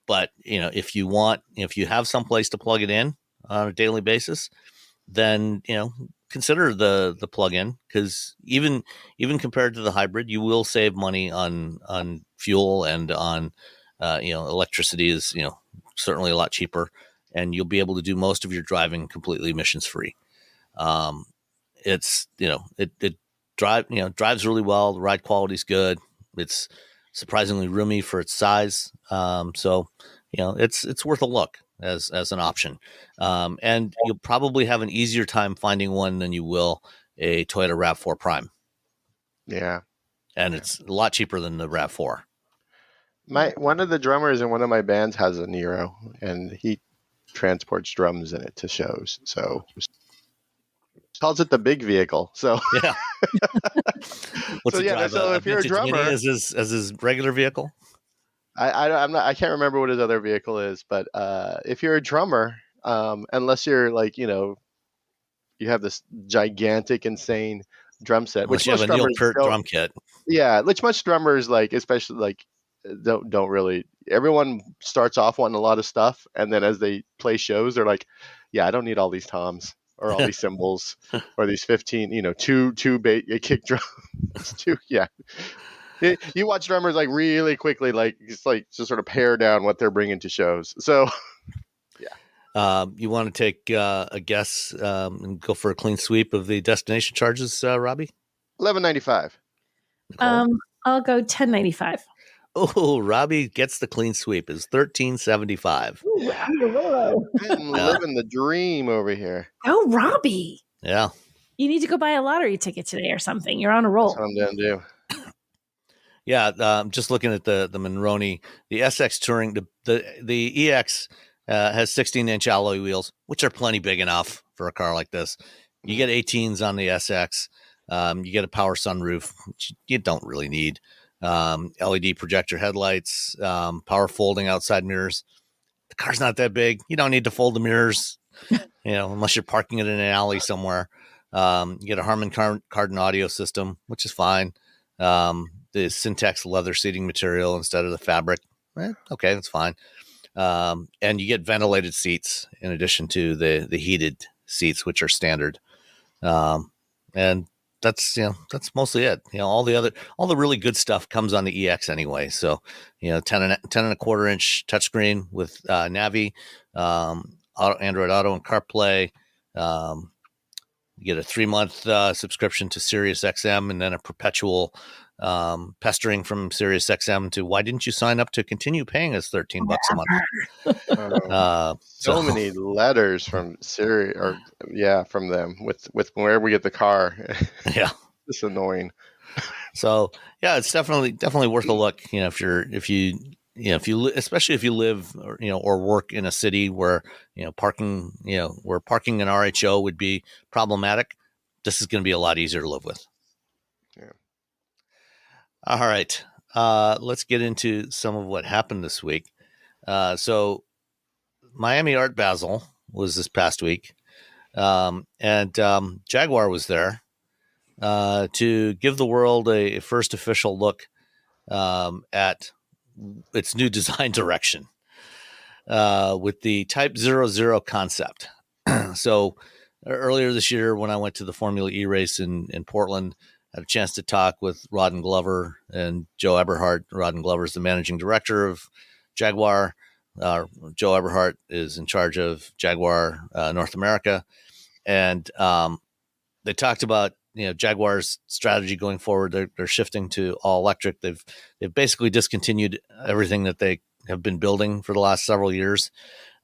But if you have some place to plug it in on a daily basis, then consider the plug-in, because even compared to the hybrid, you will save money on fuel, and on electricity is certainly a lot cheaper, and you'll be able to do most of your driving completely emissions free. It's it drives really well. The ride quality is good. It's surprisingly roomy for its size. So it's worth a look as an option. And you'll probably have an easier time finding one than you will a Toyota RAV4 Prime. Yeah. And it's a lot cheaper than the RAV4. One of the drummers in one of my bands has a Niro, and he transports drums in it to shows. So calls it the big vehicle. So yeah. What's so, yeah, so if you're a drummer, as his regular vehicle. I can't remember what his other vehicle is, but if you're a drummer, unless you're like you have this gigantic, insane drum set, which you have a Neil Peart drum kit. Yeah, which most drummers like, especially like don't really. Everyone starts off wanting a lot of stuff, and then as they play shows, they're like, "Yeah, I don't need all these toms or all these cymbals or these 15, two kick drums, two, yeah." You watch drummers like really quickly, just sort of pare down what they're bringing to shows. So, yeah. You want to take a guess and go for a clean sweep of the destination charges, Robbie? $11.95. I'll go $10.95. Oh, Robbie gets the clean sweep. Is $1,375. I'm living the dream over here. Oh, Robbie. Yeah. You need to go buy a lottery ticket today or something. You're on a roll. That's what I'm going to do. Yeah, just looking at the Monroney, the SX Touring, the EX has 16-inch alloy wheels, which are plenty big enough for a car like this. You get 18s on the SX. You get a power sunroof, which you don't really need. LED projector headlights, power folding outside mirrors. The car's not that big. You don't need to fold the mirrors, unless you're parking it in an alley somewhere. You get a Harman Kardon audio system, which is fine. The Syntex leather seating material instead of the fabric. Okay, that's fine. And you get ventilated seats in addition to the heated seats, which are standard. And that's mostly it. All the really good stuff comes on the EX anyway. So, 10 and a quarter inch touchscreen with Navi, Android Auto and CarPlay. You get a 3-month subscription to Sirius XM, and then a perpetual pestering from Sirius XM to, why didn't you sign up to continue paying us $13 a month? So many letters from Siri, from them with where we get the car. Yeah, it's annoying. So yeah, it's definitely worth a look. Especially if you live or work in a city where parking an RHO would be problematic, this is going to be a lot easier to live with. Yeah. All right, let's get into some of what happened this week. So Miami Art Basel was this past week, and Jaguar was there to give the world a first official look at its new design direction with the Type 00 concept. So earlier this year, when I went to the Formula E race in Portland, I had a chance to talk with Rod and Glover and Joe Eberhardt. Rod and Glover is the managing director of Jaguar. Joe Eberhardt is in charge of Jaguar North America. And they talked about Jaguar's strategy going forward. They're shifting to all electric. They've basically discontinued everything that they have been building for the last several years,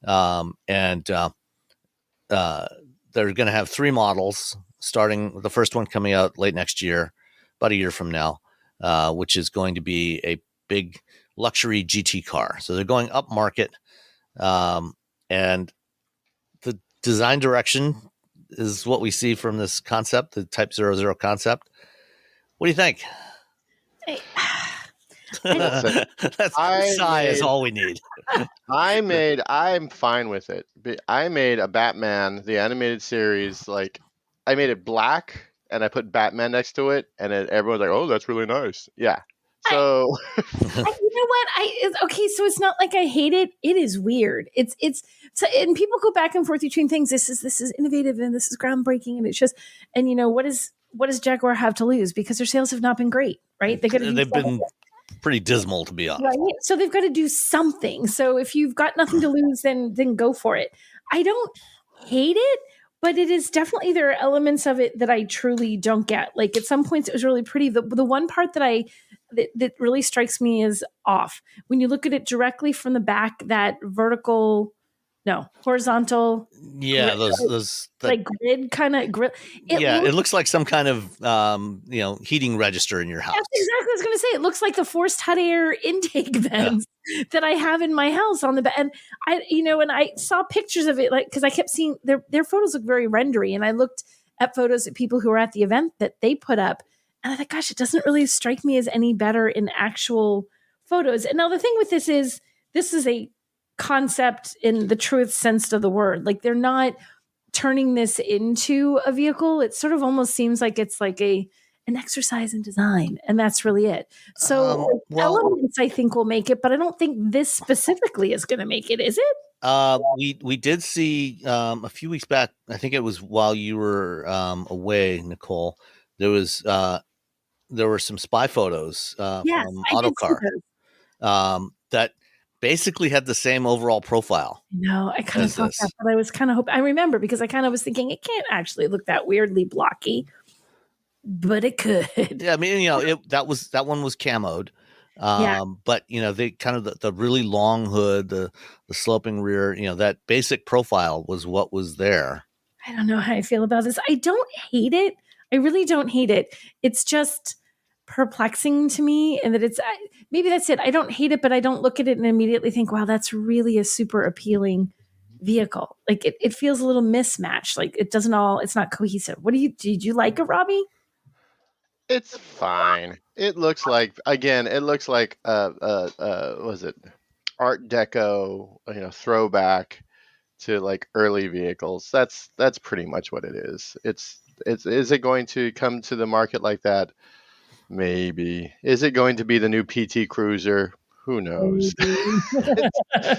and they're going to have 3 models, starting with the first one coming out late next year, about a year from now, which is going to be a big luxury GT car. So they're going up market, and the design direction is what we see from this concept, the Type 00 concept. What do you think? That's sigh is all we need. I'm fine with it. I made a Batman, the animated series, I made it black and I put Batman next to it, and everyone's like, oh, that's really nice. Yeah. So you know what? So it's not like I hate it. It is weird. It's so, and people go back and forth between things. This is innovative and this is groundbreaking, and it's just, and what does Jaguar have to lose, because their sales have not been great, right? They've been pretty dismal, to be honest. Right? So they've got to do something. So if you've got nothing to lose, then go for it. I don't hate it, but it is definitely, there are elements of it that I truly don't get. Like at some points it was really pretty. The one part that really strikes me as off, when you look at it directly from the back, that horizontal. Yeah, those grid kind of grid. It looks like some kind of heating register in your house. That's exactly what I was going to say. It looks like the forced hot air intake vents that I have in my house on the back. And and I saw pictures of it, because I kept seeing their photos look very rendery, and I looked at photos of people who were at the event that they put up, and I thought, gosh, it doesn't really strike me as any better in actual photos. And now the thing with this is a concept in the truest sense of the word. Like, they're not turning this into a vehicle. It sort of almost seems like it's like an exercise in design, and that's really it. So elements, I think, will make it, but I don't think this specifically is going to make it, is it? We did see a few weeks back, I think it was while you were away, Nicole, there were some spy photos from Autocar that basically had the same overall profile. No, I kind of thought that, but I was kind of hoping. I remember, because I kind of was thinking it can't actually look that weirdly blocky, but it could. Yeah, I mean, that one was camoed, Yeah. But they kind of the really long hood, the sloping rear, that basic profile was what was there. I don't know how I feel about this. I don't hate it. I really don't hate it. It's just perplexing to me, and that maybe that's it. I don't hate it, but I don't look at it and immediately think, wow, that's really a super appealing vehicle. Like it feels a little mismatched. Like it's not cohesive. Did you like it, Robbie? It's fine. It looks like was it Art Deco, throwback to like early vehicles. That's pretty much what it is. Is it going to come to the market like that? Maybe. Is it going to be the new PT Cruiser? Who knows?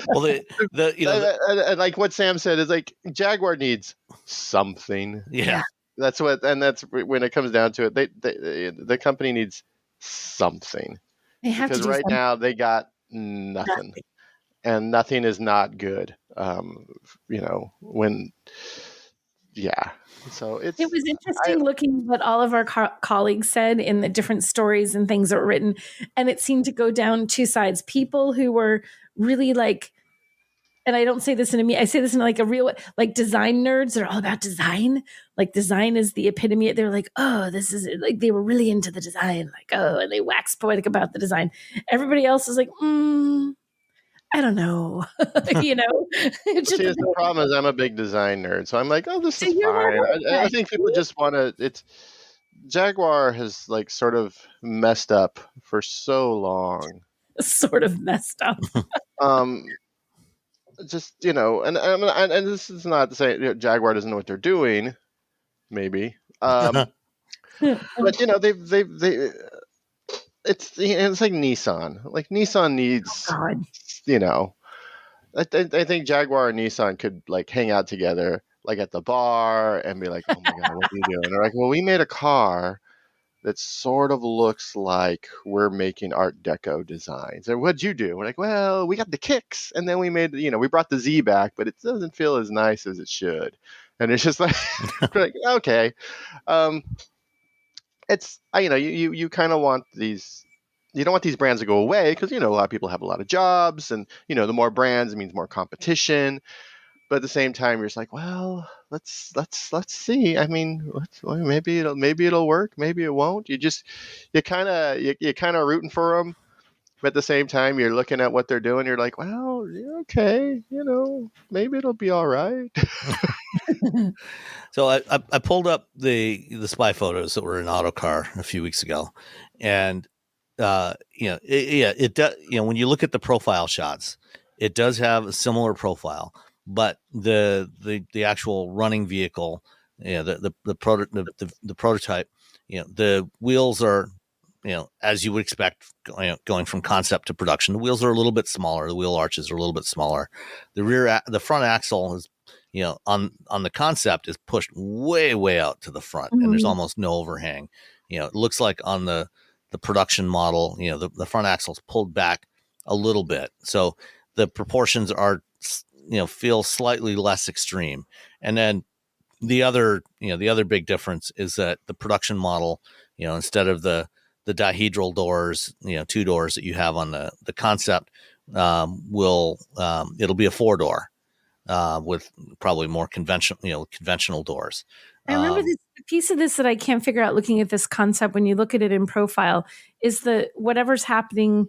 Well, like what Sam said is like Jaguar needs something. Yeah. That's when it comes down to it. The company needs something. They have because to do right something. now they got nothing, and nothing is not good. So It was interesting looking what all of our colleagues said in the different stories and things that were written, and it seemed to go down two sides. People who were really like, and I don't say this I say this in like a real, like design nerds. They're all about design. Like design is the epitome. They're like, oh, this is like, they were really into the design. Like, oh, and they wax poetic about the design. Everybody else is like, I don't know. See, the problem is I'm a big design nerd. So I'm like, oh, this is fine. I think people just want to, Jaguar has like sort of messed up for so long. Sort of messed up. Just and this is not to say Jaguar doesn't know what they're doing, maybe, but they it's like Nissan. Like Nissan needs, I think Jaguar and Nissan could like hang out together, like at the bar, and be like, oh my god, what are you doing? They're like, well, we made a car that sort of looks like we're making Art Deco designs. And what'd you do? We're like, well, we got the kicks, and then we made, we brought the Z back, but it doesn't feel as nice as it should. And it's just like, like okay, it's you kind of want these. You don't want these brands to go away because a lot of people have a lot of jobs, and the more brands, it means more competition. But at the same time, you're just like, well, let's see. I mean, maybe it'll work, maybe it won't. You're kind of rooting for them, but at the same time, you're looking at what they're doing. You're like, well, okay, maybe it'll be all right. So I pulled up the spy photos that were in Autocar a few weeks ago, and it does. When you look at the profile shots, it does have a similar profile. But the actual running vehicle, the prototype, the wheels are, as you would expect, going from concept to production. The wheels are a little bit smaller. The wheel arches are a little bit smaller. The front axle is, on the concept is pushed way out to the front, and there's almost no overhang. It looks like on the production model, the front axle is pulled back a little bit, so the proportions are, feel slightly less extreme. And then the other big difference is that the production model, instead of the dihedral doors, 2 doors that you have on the concept, it'll be a 4-door with probably more conventional doors. I remember this piece of this that I can't figure out looking at this concept when you look at it in profile is whatever's happening,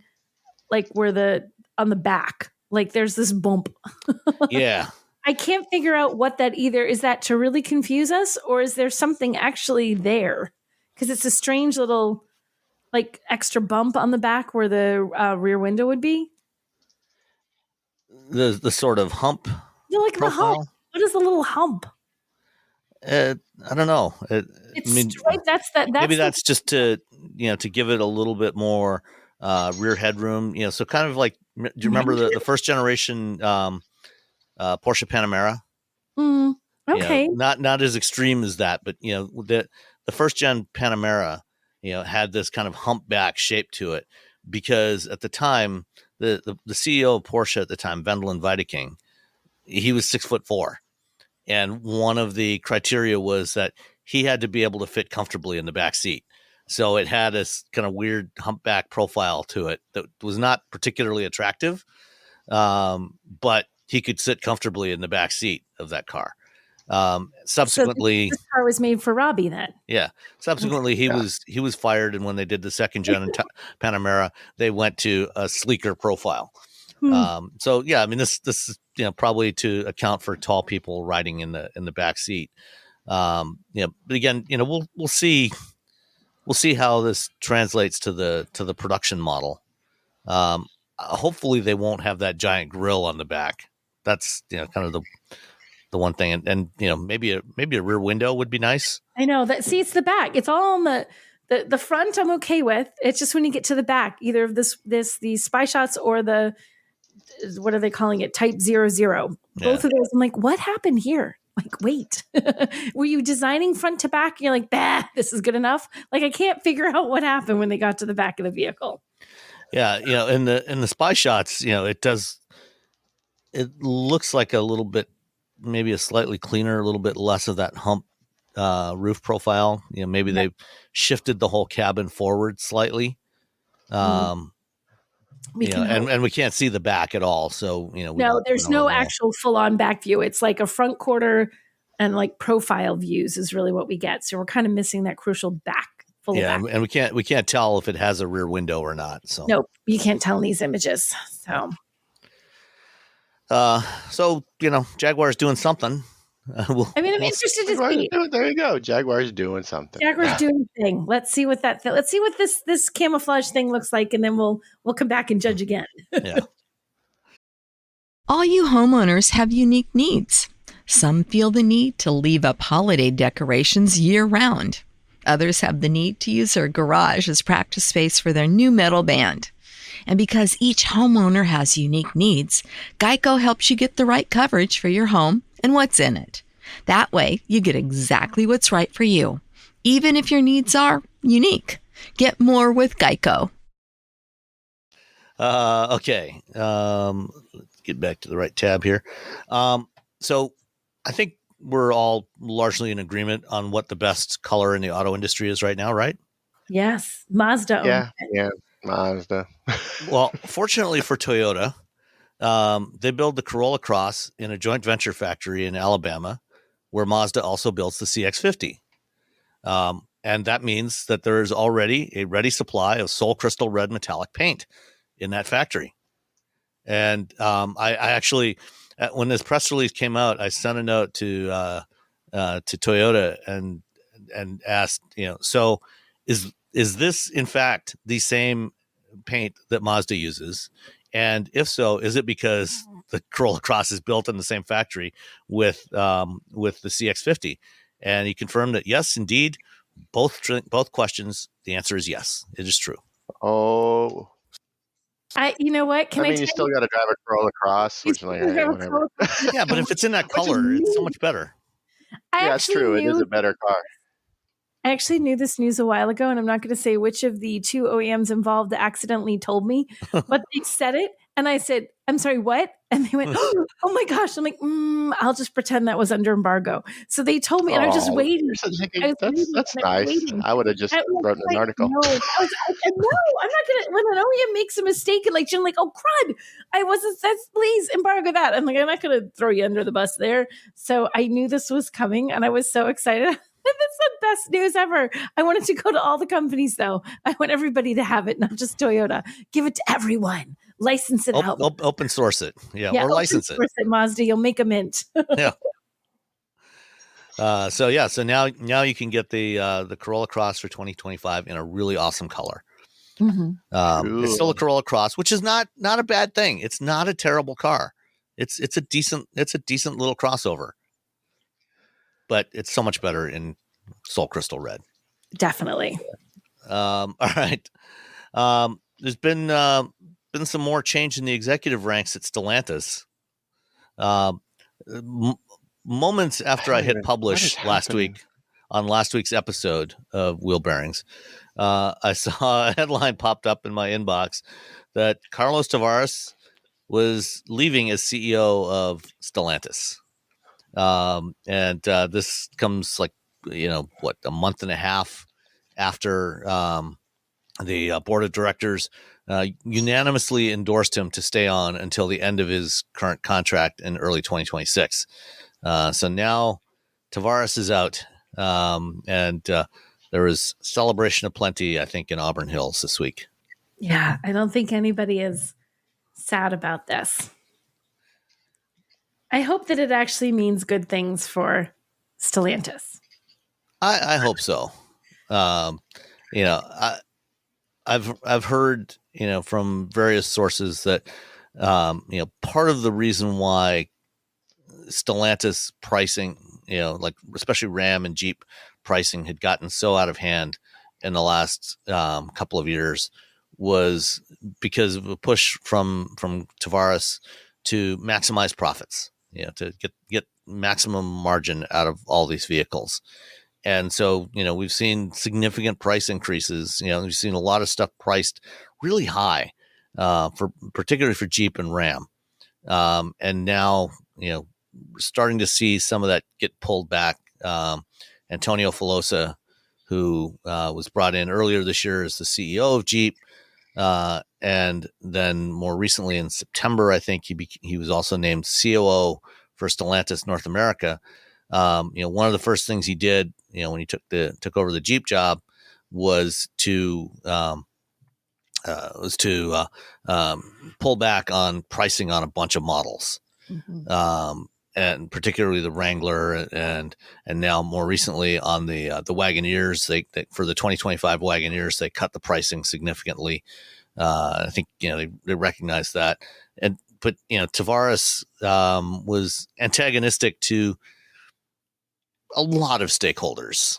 like where on the back, like there's this bump. Yeah. I can't figure out what that either is. That to really confuse us, or is there something actually there? Because it's a strange little like extra bump on the back where the rear window would be. The sort of hump. Like profile? The hump. What is the little hump? I don't know. That's just to give it a little bit more rear headroom. So kind of like, do you remember the first generation Porsche Panamera? Okay. Not as extreme as that, but the first gen Panamera, had this kind of humpback shape to it because at the time the CEO of Porsche at the time, Wendland Wedeking, he was 6'4". And one of the criteria was that he had to be able to fit comfortably in the back seat. So it had this kind of weird humpback profile to it that was not particularly attractive, but he could sit comfortably in the back seat of that car. Subsequently, so this car was made for Robbie then. Yeah. Subsequently, he was fired, and when they did the second gen Panamera, they went to a sleeker profile. So yeah, I mean this is probably to account for tall people riding in the back seat. But again, we'll see how this translates to the production model. Hopefully, they won't have that giant grill on the back. That's kind of the one thing, and maybe a rear window would be nice. I know that. See, it's the back. It's all on the front. I'm okay with. It's just when you get to the back, either of the spy shots or the, what are they calling it? Type 00. Both of those. I'm like, what happened here? Like, wait, were you designing front to back? You're like, bah, this is good enough. Like, I can't figure out what happened when they got to the back of the vehicle. Yeah, in the spy shots, it looks like a little bit, maybe a slightly cleaner, a little bit less of that hump roof profile. Maybe they've shifted the whole cabin forward slightly. And we can't see the back at all. So, there's no actual full on back view. It's like a front quarter and like profile views is really what we get. So we're kind of missing that crucial back. And we can't tell if it has a rear window or not. So nope, you can't tell in these images. So Jaguar's doing something. I'm interested to see. There you go. Jaguar's doing something. Jaguar's doing a thing. Let's see what this camouflage thing looks like, and then we'll come back and judge again. Yeah. All you homeowners have unique needs. Some feel the need to leave up holiday decorations year-round. Others have the need to use their garage as practice space for their new metal band. And because each homeowner has unique needs, Geico helps you get the right coverage for your home and what's in it. That way, you get exactly what's right for you, even if your needs are unique. Get more with Geico. Okay. Let's get back to the right tab here. So I think we're all largely in agreement on what the best color in the auto industry is right now, right? Yes. Mazda. Yeah. Mazda. Well, fortunately for Toyota, they build the Corolla Cross in a joint venture factory in Alabama, where Mazda also builds the CX-50. And that means that there is already a ready supply of Sol Crystal red metallic paint in that factory. And I actually, when this press release came out, I sent a note to Toyota and asked, so is this in fact the same paint that Mazda uses? And if so, is it because the Corolla Cross is built in the same factory with the CX-50? And he confirmed that yes, indeed, both questions. The answer is yes, it is true. Oh, you know what? You still got to drive a Corolla Cross, which is like whatever. Yeah, but if it's in that color, it's so much better. That's true. It is a better car. I actually knew this news a while ago, and I'm not going to say which of the two OEMs involved accidentally told me, but they said it, and I said, I'm sorry, what? And they went, oh my gosh. I'm like, I'll just pretend that was under embargo. So they told me, and I was just waiting. That's nice. I would have just written an article. No, I'm not going to, when an OEM makes a mistake, and like, you're like, oh, crud, please embargo that. I'm like, I'm not going to throw you under the bus there. So I knew this was coming, and I was so excited. That's the best news ever. I wanted to go to all the companies, though. I want everybody to have it, not just Toyota. Give it to everyone. License it out. Open source it. Yeah, or license it. Mazda, you'll make a mint. Yeah. So now you can get the Corolla Cross for 2025 in a really awesome color. Mm-hmm. It's still a Corolla Cross, which is not a bad thing. It's not a terrible car. It's a decent little crossover. But it's so much better in Sol Crystal red. Definitely. All right. There's been some more change in the executive ranks at Stellantis. Moments after I hit publish last week on last week's episode of Wheel Bearings, I saw a headline popped up in my inbox that Carlos Tavares was leaving as CEO of Stellantis. And this comes like, a month and a half after the board of directors unanimously endorsed him to stay on until the end of his current contract in early 2026. So now Tavares is out, and there was celebration aplenty, I think, in Auburn Hills this week. Yeah, I don't think anybody is sad about this. I hope that it actually means good things for Stellantis. I hope so. I've heard, from various sources that, part of the reason why Stellantis pricing, like especially Ram and Jeep pricing had gotten so out of hand in the last couple of years was because of a push from Tavares to maximize profits, to get maximum margin out of all these vehicles. And so, we've seen significant price increases. We've seen a lot of stuff priced really high, particularly for Jeep and Ram. And now, we're starting to see some of that get pulled back. Antonio Filosa, who was brought in earlier this year as the CEO of Jeep, and then more recently in September, I think he was also named COO for Stellantis North America. One of the first things he did, when he took over the Jeep job, was to pull back on pricing on a bunch of models, and particularly the Wrangler, and now more recently on the Wagoneers. They for the 2025 Wagoneers, they cut the pricing significantly. I think they recognize that, but Tavares was antagonistic to a lot of stakeholders,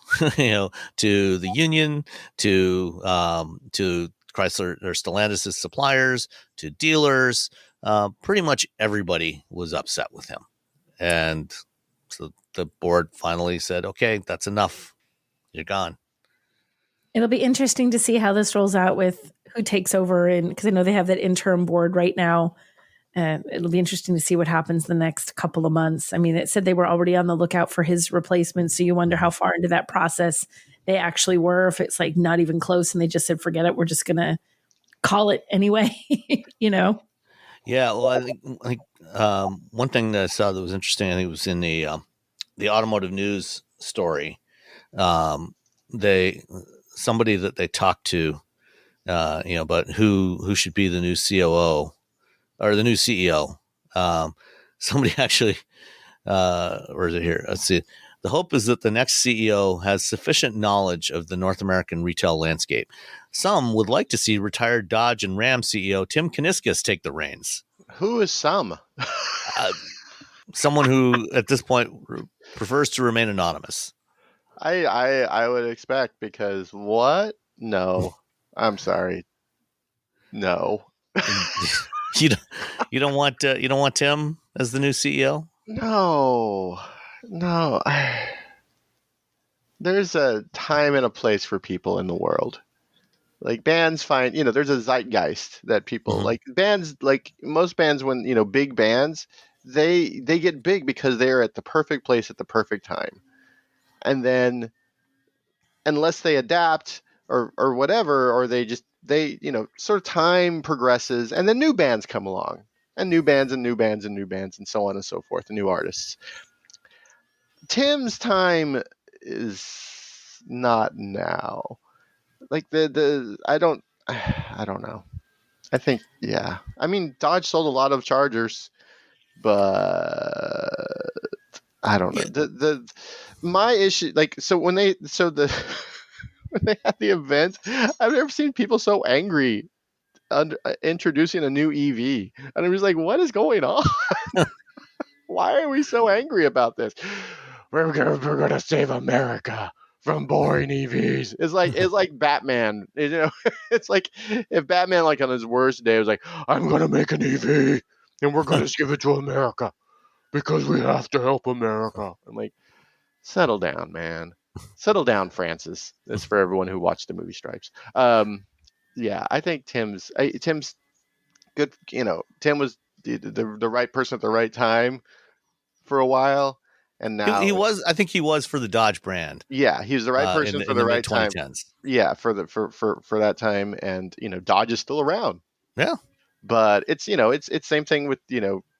to the union, to Chrysler or Stellantis' suppliers, to dealers. Pretty much everybody was upset with him. And so the board finally said, okay, that's enough. You're gone. It'll be interesting to see how this rolls out with who takes over, because I know they have that interim board right now. It'll be interesting to see what happens the next couple of months. I mean, it said they were already on the lookout for his replacement. So you wonder how far into that process they actually were, if it's like not even close and they just said, forget it, we're just going to call it anyway, Yeah, well, I think one thing that I saw that was interesting, I think it was in the automotive news story. Somebody that they talked to, about who should be the new COO or the new CEO. Somebody actually, or is it here? Let's see. The hope is that the next CEO has sufficient knowledge of the North American retail landscape. Some would like to see retired Dodge and Ram CEO Tim Kuniskis take the reins. Who is some? Someone who, at this point, prefers to remain anonymous. I would expect, because what? No, I'm sorry. No. You don't want Tim as the new CEO? No. There's a time and a place for people in the world. Like bands find, there's a zeitgeist that people like. Bands, like most bands, when big bands, they get big because they're at the perfect place at the perfect time, and then unless they adapt or whatever, or they sort of time progresses, and then new bands come along, and new bands and new bands and new bands and so on and so forth, and new artists. Tim's time is not now. Like I don't know. I think, yeah. I mean, Dodge sold a lot of Chargers, but I don't know. My issue, like, so when they had the event, I've never seen people so angry introducing a new EV, and I'm just like, what is going on? Why are we so angry about this? We're gonna save America from boring EVs. It's like Batman. It's like if Batman, like on his worst day, was like, I'm gonna make an EV and we're gonna give it to America because we have to help America. I'm like, settle down, man. Settle down, Francis. That's for everyone who watched the movie Stripes. Yeah, I think Tim's good. Tim was the right person at the right time for a while, And now he was. I think he was for the Dodge brand. Yeah, he was the right person for the right time. Yeah, for that time, and Dodge is still around. Yeah, but it's it's same thing with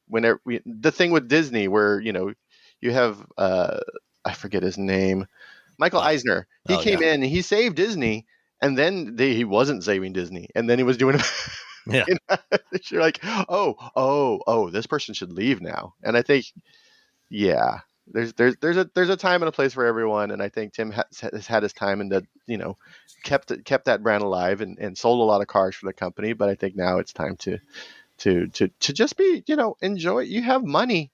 whenever the thing with Disney where you have I forget his name, Michael Eisner. He came in, he saved Disney, and then he wasn't saving Disney, and then he was doing. Yeah, you're like, oh, this person should leave now, and I think, yeah. There's a time and a place for everyone, and I think Tim has had his time and kept that brand alive and sold a lot of cars for the company. But I think now it's time to just be enjoy. You have money,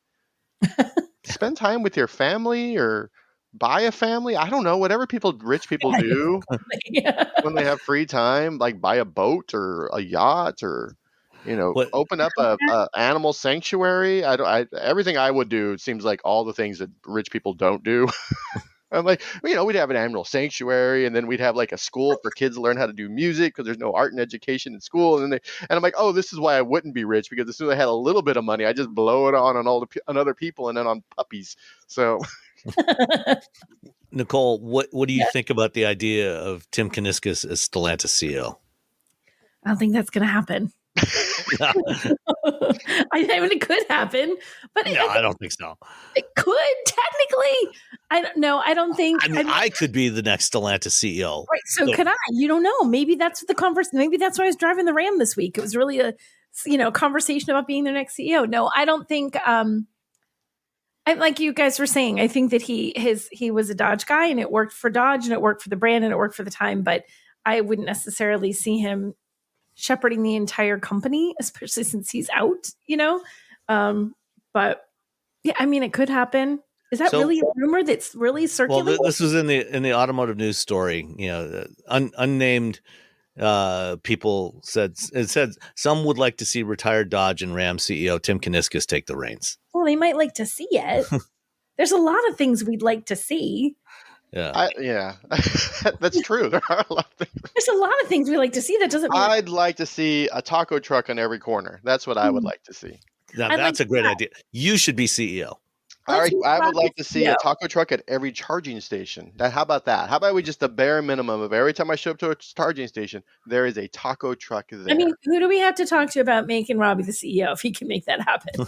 spend time with your family or buy a family. I don't know, whatever rich people do when they have free time, like buy a boat or a yacht or. Open up a animal sanctuary. Everything I would do seems like all the things that rich people don't do. I'm like, we'd have an animal sanctuary, and then we'd have like a school for kids to learn how to do music because there's no art and education in school. And I'm like, oh, this is why I wouldn't be rich, because as soon as I had a little bit of money, I just blow it on other people and then on puppies. So, Nicole, what do you think about the idea of Tim Kuniskis as Stellantis CEO? I don't think that's going to happen. I mean, it could happen, but no, I don't think so. It could technically. I don't know. I don't think. I mean, I could be the next Stellantis CEO, right? So could I? You don't know. Maybe that's the conversation. Maybe that's why I was driving the Ram this week. It was really a conversation about being their next CEO. No, I don't think. Like you guys were saying, I think that he was a Dodge guy, and it worked for Dodge, and it worked for the brand, and it worked for the time. But I wouldn't necessarily see him shepherding the entire company, especially since he's out, but yeah, I mean, it could happen. Is that really a rumor that's really circulating? Well, this was in the automotive news story. Unnamed people said some would like to see retired Dodge and Ram CEO Tim Kuniskis take the reins. Well, they might like to see it. There's a lot of things we'd like to see. Yeah, that's true. There are a lot of things. There's a lot of things we like to see. That doesn't mean I'd like to see a taco truck on every corner. That's what I would like to see. Now, that's a great idea. You should be CEO. All right, I would like to see a taco truck at every charging station. How about that? How about we just the bare minimum of every time I show up to a charging station, there is a taco truck there. I mean, who do we have to talk to about making Robbie the CEO if he can make that happen?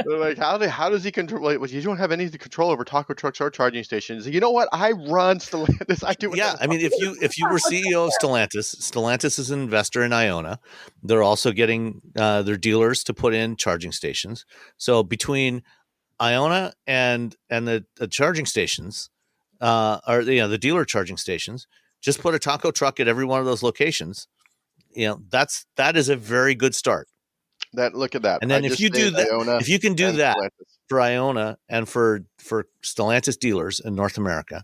They're like, how does he control? You don't have any control over taco trucks or charging stations. You know what? I run Stellantis. I do. Yeah, I mean, if you were CEO of Stellantis is an investor in Iona. They're also getting their dealers to put in charging stations. So between Iona and the charging stations, or the dealer charging stations, just put a taco truck at every one of those locations. That is a very good start. Look at that. And then if you can do that for Iona and for Stellantis dealers in North America,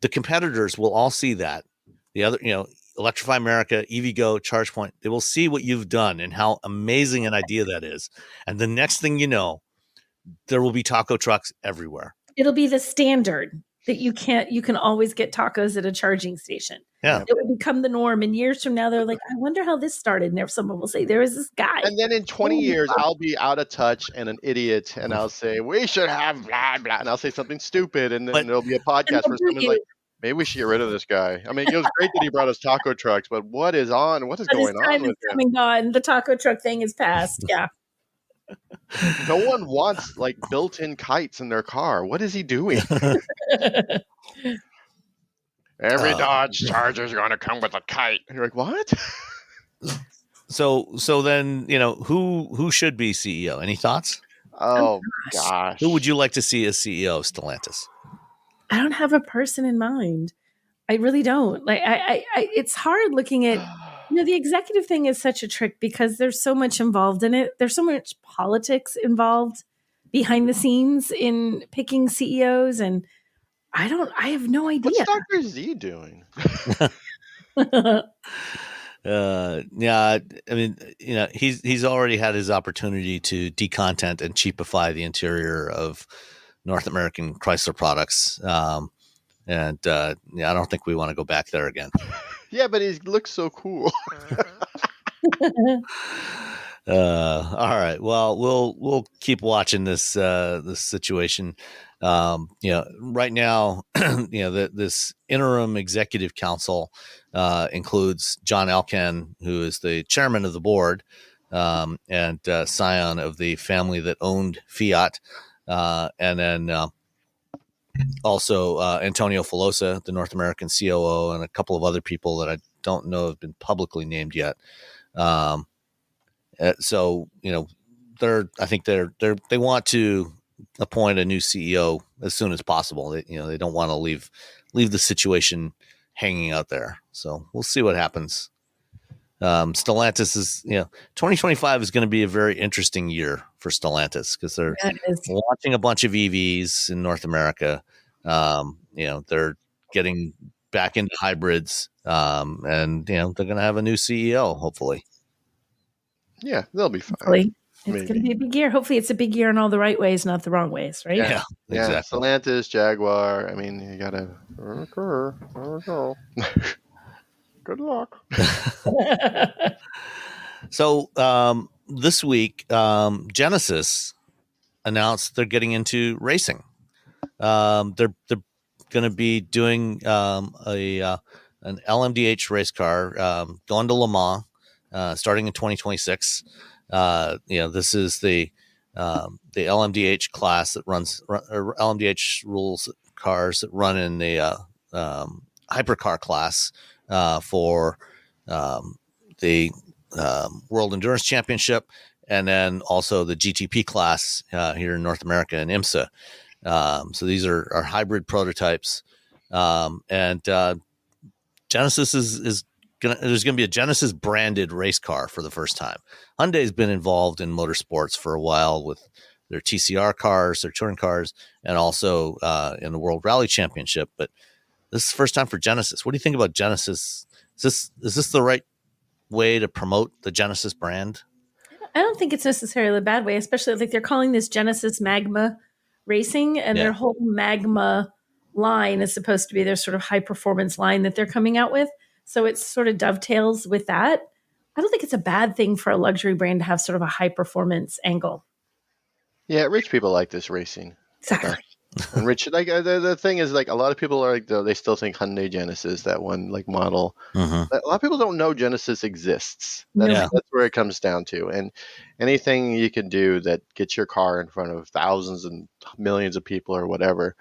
the competitors will all see that. The other, Electrify America, EVgo, ChargePoint, they will see what you've done and how amazing an idea that is. And the next thing you know, there will be taco trucks everywhere. It'll be the standard that you can always get tacos at a charging station. Yeah. It would become the norm. And years from now, they're like, I wonder how this started. And someone will say, there was this guy. And then in 20 years, I'll be out of touch and an idiot. And I'll say, we should have blah, blah. And I'll say something stupid. And then there'll be a podcast where someone's like, maybe we should get rid of this guy. I mean, it was great that he brought us taco trucks, but what is going on with him? On. The taco truck thing is past. Yeah. No one wants built-in kites in their car. What is he doing? Every Dodge Charger is going to come with a kite. And you're like, what? So then, who should be CEO? Any thoughts? Oh gosh. Who would you like to see as CEO of Stellantis? I don't have a person in mind. I really don't. It's hard looking at, the executive thing is such a trick because there's so much involved in it. There's so much politics involved behind the scenes in picking CEOs. And I have no idea. What's Dr. Z doing? Yeah, I mean, he's already had his opportunity to decontent and cheapify the interior of North American Chrysler products. I don't think we want to go back there again. Yeah, but he looks so cool. All right. Well, we'll keep watching this situation. Right now, this interim executive council includes John Elkann, who is the chairman of the board, and scion of the family that owned Fiat, and then also Antonio Filosa, the North American COO, and a couple of other people that I don't know have been publicly named yet. So I think they want to appoint a new CEO as soon as possible. They don't want to leave the situation hanging out there. So we'll see what happens. Stellantis is 2025 is going to be a very interesting year for Stellantis because they're launching a bunch of EVs in North America. They're getting back into hybrids, and they're going to have a new CEO hopefully. Yeah, they'll be fine. Hopefully. It's going to be a big year. Hopefully it's a big year in all the right ways, not the wrong ways, right? Yeah, exactly. Stellantis, Jaguar. I mean, you got to good luck. So this week, Genesis announced they're getting into racing. They're going to be doing an LMDH race car going to Le Mans starting in 2026. This is the LMDH class that runs or LMDH rules cars that run in the hypercar class for the World Endurance Championship, and then also the GTP class here in North America in IMSA. So these are hybrid prototypes, and Genesis is there's going to be a Genesis branded race car for the first time. Hyundai's been involved in motorsports for a while with their TCR cars, their touring cars, and also in the World Rally Championship. But this is the first time for Genesis. What do you think about Genesis? Is this the right way to promote the Genesis brand? I don't think it's necessarily a bad way, especially like they're calling this Genesis Magma Racing, and their whole Magma line is supposed to be their sort of high performance line that they're coming out with. So it sort of dovetails with that. I don't think it's a bad thing for a luxury brand to have sort of a high performance angle. Yeah, rich people like this racing. Exactly. And rich, like the thing is, like a lot of people are like they still think Hyundai Genesis, that one like model. Mm-hmm. A lot of people don't know Genesis exists. That's where it comes down to. And anything you can do that gets your car in front of thousands and millions of people or whatever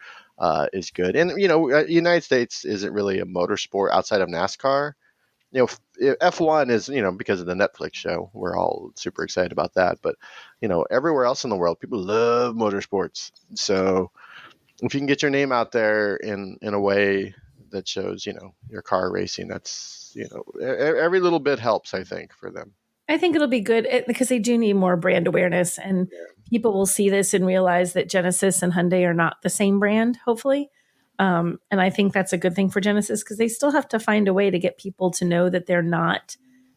is good. And United States isn't really a motorsport outside of NASCAR. F1 is, because of the Netflix show, we're all super excited about that. But everywhere else in the world, people love motorsports. So if you can get your name out there in a way that shows, your car racing, that's, every little bit helps, I think, for them. I think it'll be good because they do need more brand awareness, and people will see this and realize that Genesis and Hyundai are not the same brand, hopefully. And I think that's a good thing for Genesis because they still have to find a way to get people to know that they're not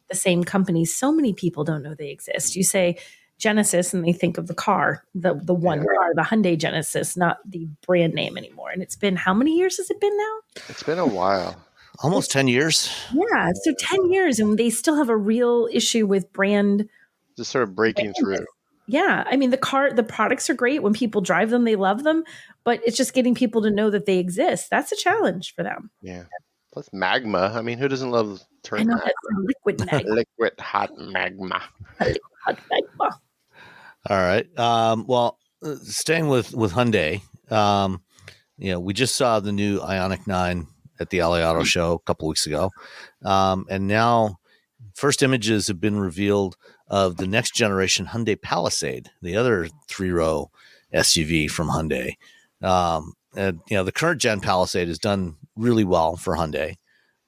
the same company. So many people don't know they exist. You say Genesis and they think of the car, the one car, the Hyundai Genesis, not the brand name anymore. And it's been, how many years has it been now? It's been a while. Almost 10 years. Yeah. So 10 years, and they still have a real issue with brand. Just sort of breaking through. Yeah. I mean, the products are great. When people drive them, they love them, but it's just getting people to know that they exist. That's a challenge for them. Yeah. Plus magma. I mean, who doesn't love the term magma? Liquid magma. Liquid hot magma. Hot magma. All right. Well, staying with Hyundai, we just saw the new Ioniq 9 at the LA Auto Show a couple weeks ago. And now first images have been revealed of the next generation Hyundai Palisade, the other 3-row SUV from Hyundai. And the current gen Palisade has done really well for Hyundai.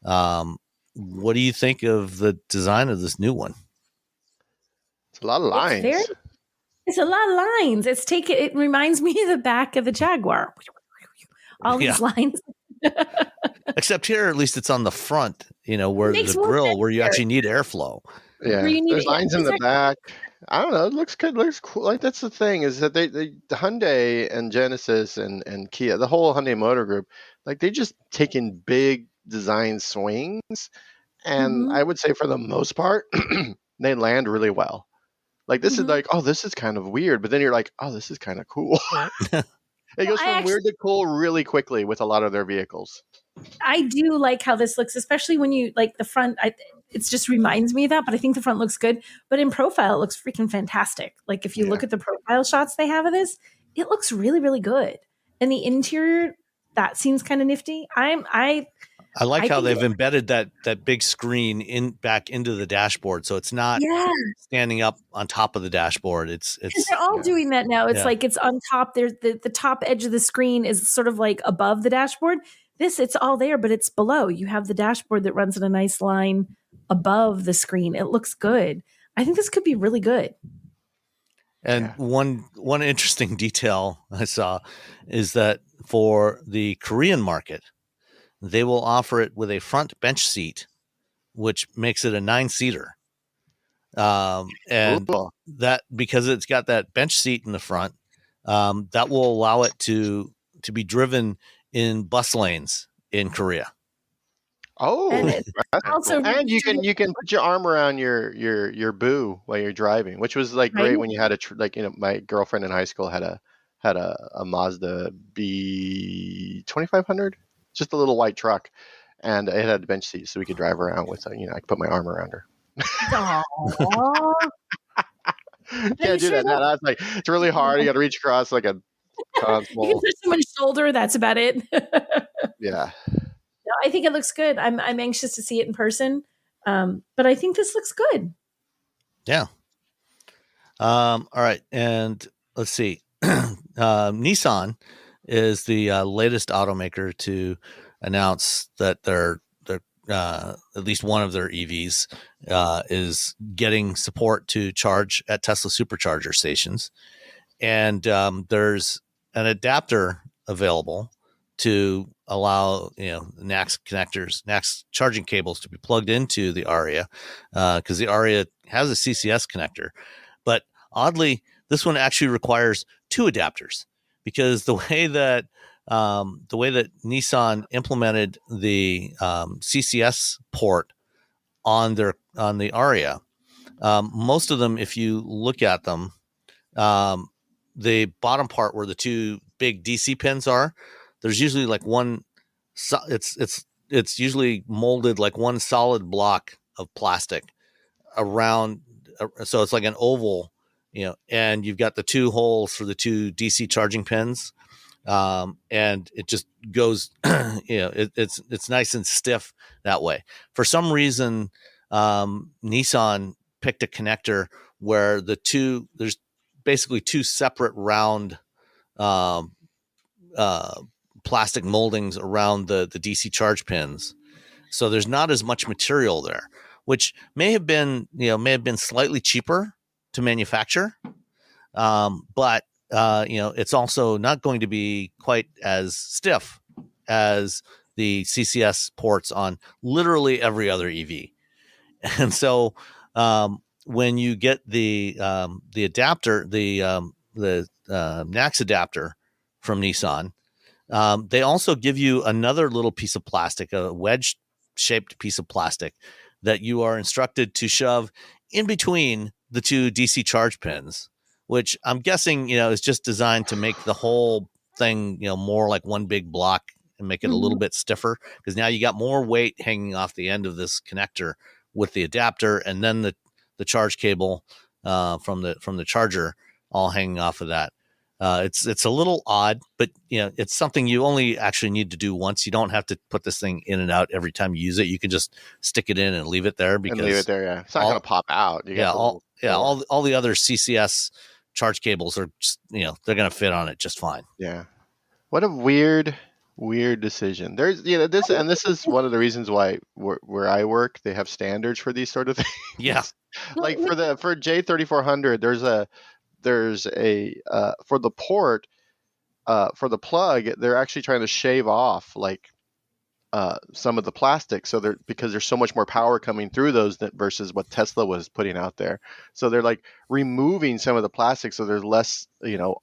What do you think of the design of this new one? It's a lot of lines. It's a lot of lines. It reminds me of the back of the Jaguar. All these lines. Except here, at least it's on the front, where the grill, where you actually need airflow. Yeah, there's lines in the back. I don't know. It looks good. It looks cool. Like, that's the thing, is that the Hyundai and Genesis and Kia, the whole Hyundai Motor Group, like, they just taking big design swings. And I would say for the most part, they land really well. Like, this is like, oh, this is kind of weird. But then you're like, oh, this is kind of cool. It goes from weird to cool really quickly with a lot of their vehicles. I do like how this looks, especially when you like the front. It just reminds me of that, but I think the front looks good. But in profile, it looks freaking fantastic. Like if you look at the profile shots they have of this, it looks really, really good. And the interior, that seems kind of nifty. I like how they've embedded that big screen back into the dashboard, so it's not standing up on top of the dashboard. It's they're all doing that now. It's like it's on top. There's the top edge of the screen is sort of like above the dashboard. It's all there, but it's below. You have the dashboard that runs in a nice line above the screen. It looks good. I think this could be really good. And one interesting detail I saw is that for the Korean market, they will offer it with a front bench seat, which makes it a 9-seater. And that, because it's got that bench seat in the front, that will allow it to be driven in bus lanes in Korea. Oh, and you can put your arm around your boo while you're driving, which was like great when you had my girlfriend in high school had a Mazda B2500, just a little white truck, and it had a bench seat so we could drive around with. I could put my arm around her. Can't do that. That's like, it's really hard. You got to reach across like a console. You can touch someone's shoulder. That's about it. Yeah. No, I think it looks good. I'm anxious to see it in person. But I think this looks good. Yeah. All right. And let's see. Nissan is the latest automaker to announce that they're at least one of their EVs is getting support to charge at Tesla Supercharger stations. And there's an adapter available to allow NACS connectors, NACS charging cables to be plugged into the Ariya, because the Ariya has a CCS connector. But oddly, this one actually requires 2 adapters, because the way that Nissan implemented the CCS port on the Ariya, most of them, if you look at them, the bottom part where the 2 big DC pins are, there's usually like one. It's usually molded like one solid block of plastic around, so it's like an oval, and you've got the 2 holes for the 2 DC charging pins, and it just goes, it's nice and stiff that way. For some reason, Nissan picked a connector where there's basically 2 separate round plastic moldings around the DC charge pins. So there's not as much material there, which may have been slightly cheaper to manufacture. But it's also not going to be quite as stiff as the CCS ports on literally every other EV. And so when you get the adapter, the NACS adapter from Nissan, they also give you another little piece of plastic, a wedge-shaped piece of plastic that you are instructed to shove in between the 2 DC charge pins, which I'm guessing, is just designed to make the whole thing, more like one big block and make it a little bit stiffer, because now you got more weight hanging off the end of this connector with the adapter, and then the charge cable from the charger all hanging off of that. It's a little odd, but it's something you only actually need to do once. You don't have to put this thing in and out every time you use it. You can just stick it in and leave it there, because it's not going to pop out. All the other CCS charge cables are just, they're going to fit on it just fine. Yeah. What a weird decision. There's this is one of the reasons why where I work, they have standards for these sort of things. Yeah. Like for J3400, there's a for the port, for the plug, they're actually trying to shave off like some of the plastic, so because there's so much more power coming through those versus what Tesla was putting out there. So they're like removing some of the plastic, so there's less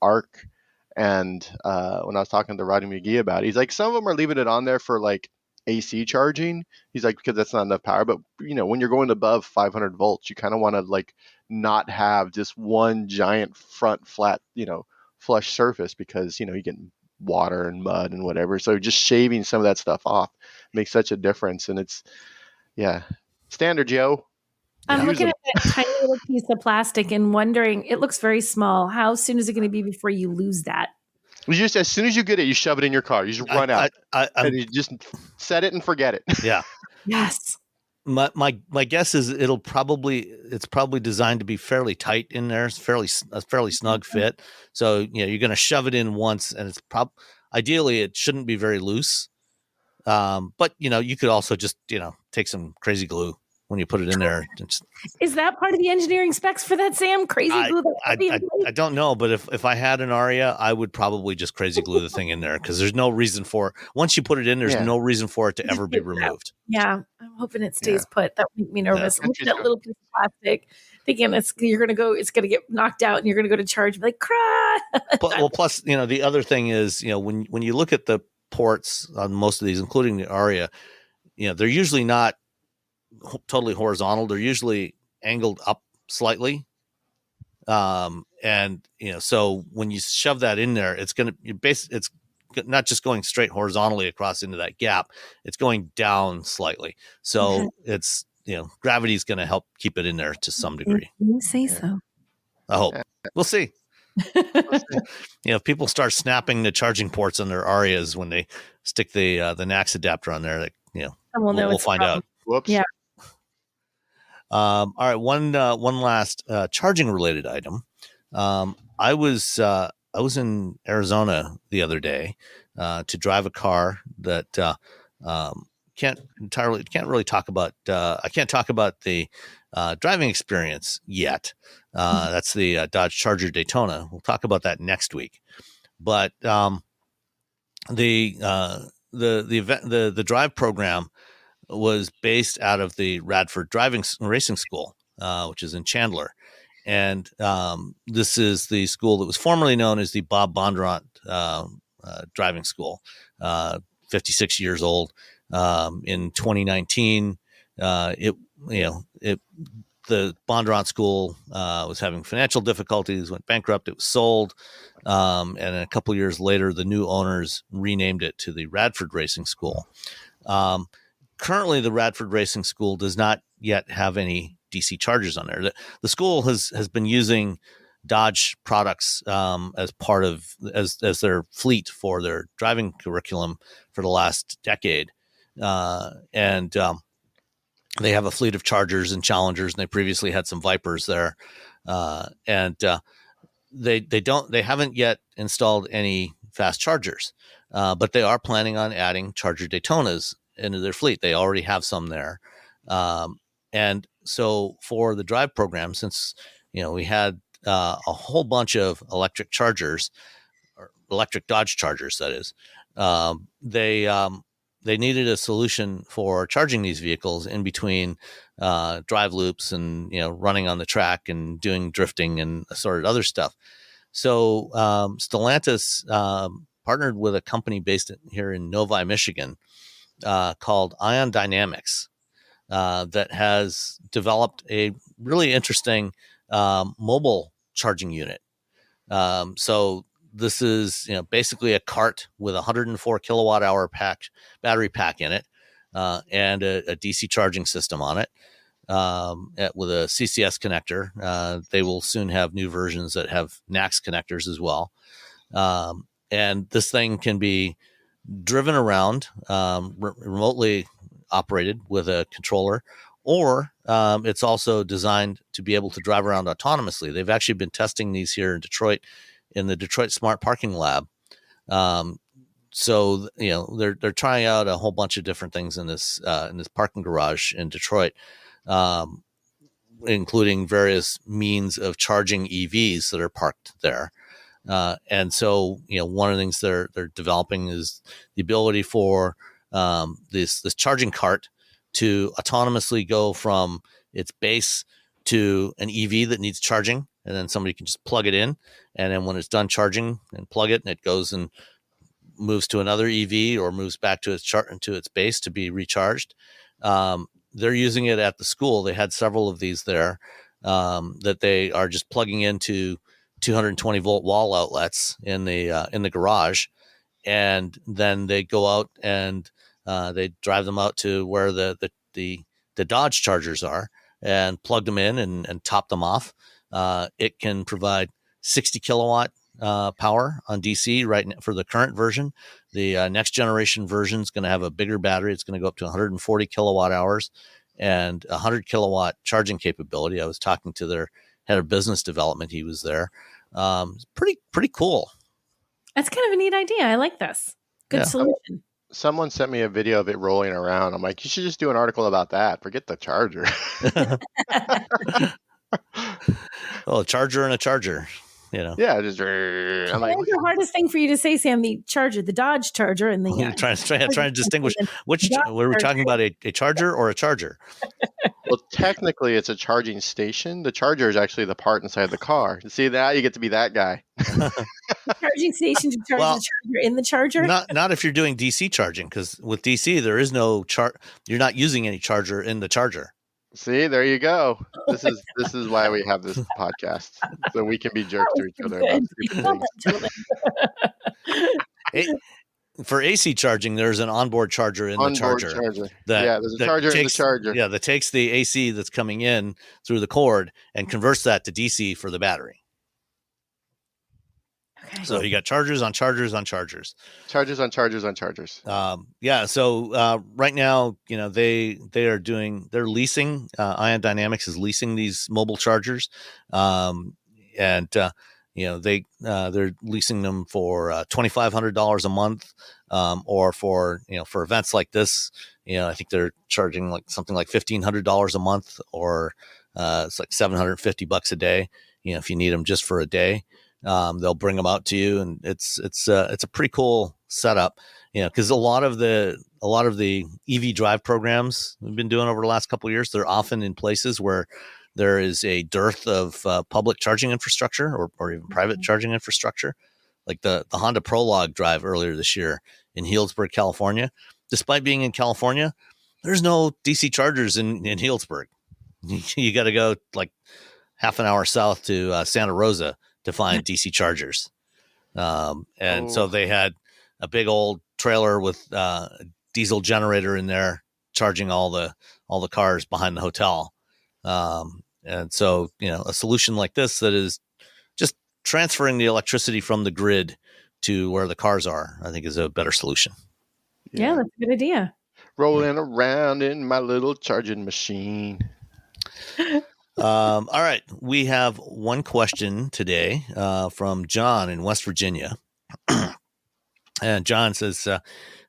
arc. And when I was talking to Rodney McGee about it, he's like, some of them are leaving it on there for like AC charging. He's like, because that's not enough power. But when you're going above 500 volts, you kind of want to like not have just one giant front flat, flush surface, because you get water and mud and whatever. So just shaving some of that stuff off makes such a difference. And it's, standard, Joe. I'm looking at that tiny little piece of plastic and wondering, it looks very small. How soon is it going to be before you lose that? You just, as soon as you get it, you shove it in your car. You just run out and you just set it and forget it. Yeah. Yes. My guess is it's probably designed to be fairly tight in there. It's a fairly snug fit. So, you're going to shove it in once, and it's ideally it shouldn't be very loose. But you could also just, take some crazy glue when you put it in there. Is that part of the engineering specs for that, Sam? Crazy glue? I don't know, but if I had an Ariya, I would probably just crazy glue the thing in there, because there's no reason once you put it in, there's no reason for it to ever be removed. Yeah, I'm hoping it stays put. That would make me nervous. Look at that little piece of plastic, thinking it's going to get knocked out, and you're going to go to charge, and be like, cry. Well, plus, the other thing is, when you look at the ports on most of these, including the Ariya, they're usually not totally horizontal. They're usually angled up slightly. And so when you shove that in there, it's not just going straight horizontally across into that gap. It's going down slightly. So it's, gravity is going to help keep it in there to some degree. You say so. I hope. We'll see. If people start snapping the charging ports on their Arias when they stick the NACS adapter on there, we'll find out. Whoops. Yeah. All right. One last charging related item. I was in Arizona the other day to drive a car that can't really talk about. I can't talk about the driving experience yet. That's the Dodge Charger Daytona. We'll talk about that next week. But the event, the drive program was based out of the Radford Racing School, which is in Chandler. And this is the school that was formerly known as the Bob Bondurant Driving School, 56 years old. In 2019, the Bondurant School was having financial difficulties, went bankrupt. It was sold. And a couple years later, the new owners renamed it to the Radford Racing School. Currently, the Radford Racing School does not yet have any DC chargers on there. The school has been using Dodge products as part of as their fleet for their driving curriculum for the last decade, and they have a fleet of Chargers and Challengers, and they previously had some Vipers there, and they haven't yet installed any fast chargers, but they are planning on adding Charger Daytonas into their fleet. They already have some there. And so for the drive program, since, we had a whole bunch of electric Chargers, or electric Dodge Chargers, that is, they needed a solution for charging these vehicles in between drive loops and, running on the track and doing drifting and assorted other stuff. So Stellantis partnered with a company based here in Novi, Michigan, called Ion Dynamics, that has developed a really interesting mobile charging unit. So this is basically a cart with a 104 kilowatt hour battery pack in it, and a DC charging system on it, with a CCS connector. They will soon have new versions that have NACS connectors as well. And this thing can be driven around, remotely operated with a controller, or it's also designed to be able to drive around autonomously. They've actually been testing these here in Detroit, in the Detroit Smart Parking Lab. So they're trying out a whole bunch of different things in this parking garage in Detroit, including various means of charging EVs that are parked there. And so, one of the things they're developing is the ability for this charging cart to autonomously go from its base to an EV that needs charging, and then somebody can just plug it in, and then when it's done charging and plug it, and it goes and moves to another EV or moves back to its base to be recharged. They're using it at the school. They had several of these there that they are just plugging into 220 volt wall outlets in the garage, and then they go out and they drive them out to where the Dodge Chargers are and plug them in and top them off. It can provide 60 kilowatt power on DC right now for the current version. The next generation version is going to have a bigger battery. It's going to go up to 140 kilowatt hours and 100 kilowatt charging capability. I was talking to their head of business development. He was there. Pretty cool. That's kind of a neat idea. I like this. Good solution. Someone sent me a video of it rolling around. I'm like, you should just do an article about that. Forget the charger. Well, a charger and a charger, Yeah, just. I'm like, the hardest thing for you to say, Sam, the charger, the Dodge Charger, and the trying to distinguish which. Were we talking about a charger or a charger? Well, technically, it's a charging station. The charger is actually the part inside the car. You see that? You get to be that guy. Charging station to charge the charger in the charger? Not if you're doing DC charging, because with DC, there is no you're not using any charger in the charger. See, there you go. This is why we have this podcast, so we can be jerks to each other about stupid things. For AC charging, there's an onboard charger in the charger. There's a charger in the charger. Yeah, that takes the AC that's coming in through the cord and converts that to DC for the battery. Okay. So you got chargers on chargers on chargers. Chargers on chargers on chargers. So right now, they're leasing. Ion Dynamics is leasing these mobile chargers, they're leasing them for $2,500 a month, or for events like this, I think they're charging like something like $1,500 a month, or it's like $750 a day. If you need them just for a day, they'll bring them out to you, and it's a pretty cool setup. Because a lot of the EV drive programs we've been doing over the last couple of years, they're often in places where there is a dearth of public charging infrastructure or even private charging infrastructure, like the Honda Prologue drive earlier this year in Healdsburg, California. Despite being in California, there's no DC chargers in Healdsburg. You got to go like half an hour south to Santa Rosa to find DC chargers. So they had a big old trailer with diesel generator in there charging all the cars behind the hotel. And so, a solution like this that is just transferring the electricity from the grid to where the cars are, I think is a better solution. Yeah, that's a good idea. Rolling around in my little charging machine. All right. We have one question today from John in West Virginia. And John says,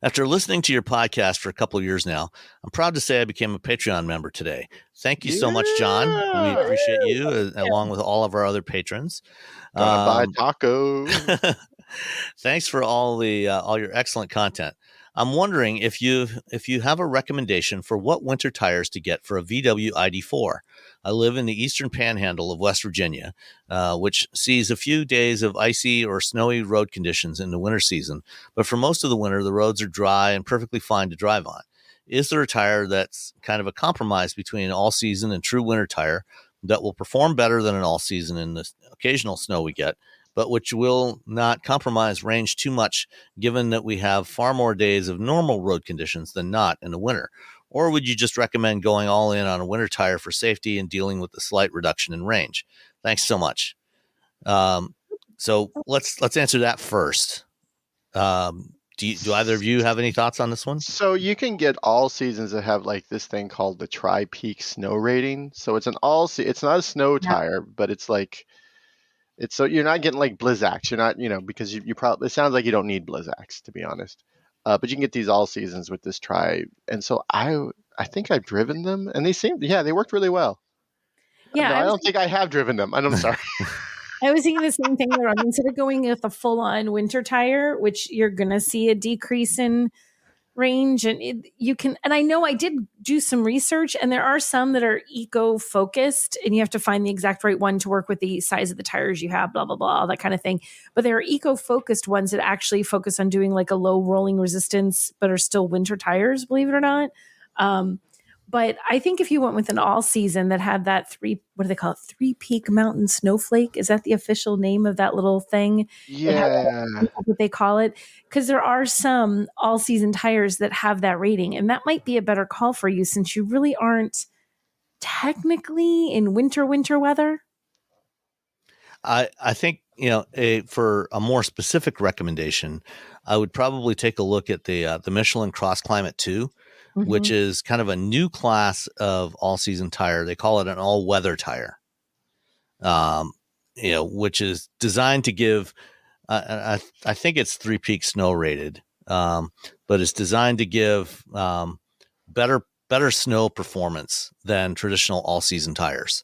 after listening to your podcast for a couple of years now, I'm proud to say I became a Patreon member today. Thank you so much, John. We appreciate you, along with all of our other patrons. Buy tacos. Thanks for all your excellent content. I'm wondering if you have a recommendation for what winter tires to get for a VW ID4. I live in the eastern panhandle of West Virginia, which sees a few days of icy or snowy road conditions in the winter season. But for most of the winter, the roads are dry and perfectly fine to drive on. Is there a tire that's kind of a compromise between an all-season and true winter tire that will perform better than an all-season in the occasional snow we get, but which will not compromise range too much, given that we have far more days of normal road conditions than not in the winter? Or would you just recommend going all in on a winter tire for safety and dealing with the slight reduction in range? Thanks so much. So let's answer that first. Do either of you have any thoughts on this one? So you can get all seasons that have like this thing called the Tri-Peak Snow Rating. So it's it's not a snow tire, but it's like, so you're not getting like Blizzaks. You're not, because you probably, it sounds like you don't need Blizzaks, to be honest. But you can get these all seasons with this Tri. And so I think I've driven them, and they worked really well. Yeah, No, I don't think I have driven them. I'm sorry. I was thinking the same thing. Instead of going with a full-on winter tire, which you're going to see a decrease in range, and and I know I did do some research, and there are some that are eco-focused, and you have to find the exact right one to work with the size of the tires you have, blah, blah, blah, all that kind of thing. But there are eco-focused ones that actually focus on doing like a low rolling resistance, but are still winter tires, believe it or not. But I think if you went with an all season that had that what do they call it? 3-peak mountain snowflake. Is that the official name of that little thing? Yeah. That's what they call it. Because there are some all season tires that have that rating. And that might be a better call for you since you really aren't technically in winter weather. I think, for a more specific recommendation, I would probably take a look at the Michelin Cross Climate 2, which is kind of a new class of all-season tire. They call it an all-weather tire, which is designed to give, I think it's 3-peak snow rated, but it's designed to give better snow performance than traditional all-season tires.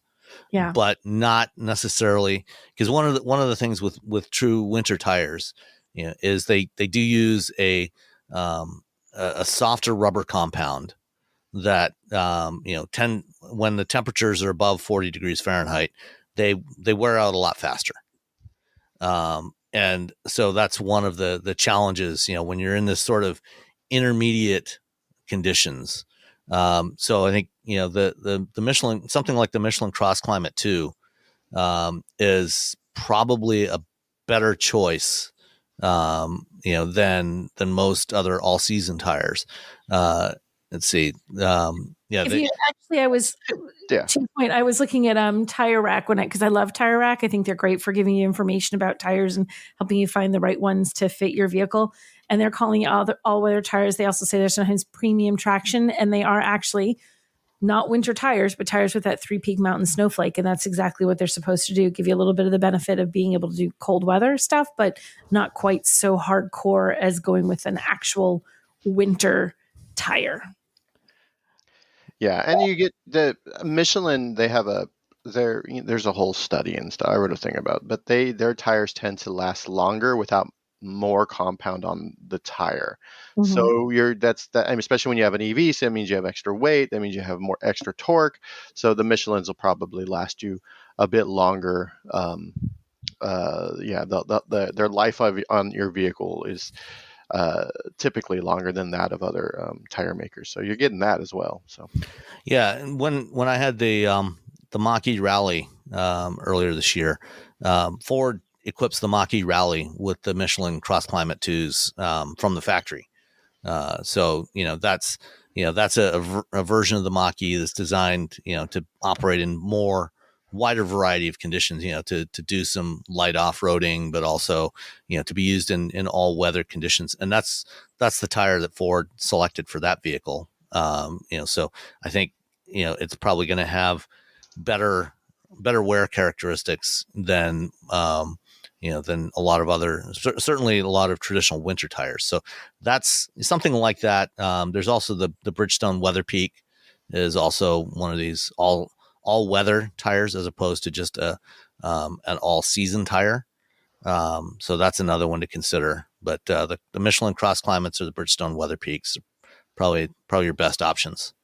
Yeah, but not necessarily, because one of the things with true winter tires, is they do use a softer rubber compound that when the temperatures are above 40 degrees Fahrenheit, they wear out a lot faster. And so that's one of the challenges, when you're in this sort of intermediate conditions. So I think, the Michelin, something like the Michelin Cross Climate 2, is probably a better choice, than most other all season tires. Let's see. I was to your point, I was looking at Tire Rack because I love Tire Rack. I think they're great for giving you information about tires and helping you find the right ones to fit your vehicle. And they're calling it all-weather tires. They also say there's sometimes premium traction, and they are actually not winter tires, but tires with that 3-peak mountain snowflake. And that's exactly what they're supposed to do. Give you a little bit of the benefit of being able to do cold weather stuff, but not quite so hardcore as going with an actual winter tire. Yeah, and you get the Michelin. They have there's a whole study and stuff I wrote a thing about, but their tires tend to last longer without more compound on the tire. So especially when you have an EV, so that means you have extra weight. That means you have more extra torque. So the Michelins will probably last you a bit longer. Their life on your vehicle is typically longer than that of other tire makers. So you're getting that as well. So yeah, and when I had the Mach-E Rally earlier this year, Ford equips the Mach-E Rally with the Michelin Cross Climate 2s from the factory. So that's a version of the Mach-E that's designed to operate in wider variety of conditions, to do some light off-roading, but also, to be used in all weather conditions. And that's the tire that Ford selected for that vehicle. So I think, it's probably going to have better wear characteristics than a lot of certainly a lot of traditional winter tires. So that's something like that. There's also the Bridgestone Weather Peak is also one of these all weather tires as opposed to just an all season tire. So that's another one to consider. But the Michelin Cross Climates or the Bridgestone Weather Peaks are probably your best options.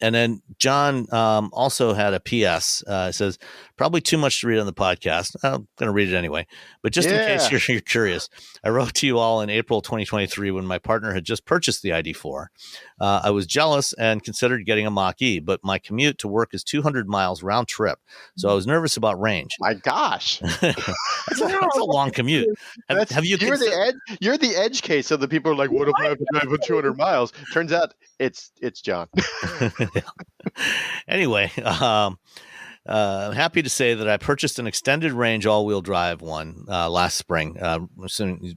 And then John also had a PS. It says, probably too much to read on the podcast. I'm going to read it anyway. But just in case you're curious, I wrote to you all in April 2023 when my partner had just purchased the ID4. I was jealous and considered getting a Mach-E, but my commute to work is 200 miles round trip. So I was nervous about range. My gosh. That's a long commute. Have you You're the edge case. So the people are like, what if I have to drive for 200 miles? Turns out it's John. Anyway, I'm happy to say that I purchased an extended range all-wheel drive one last spring,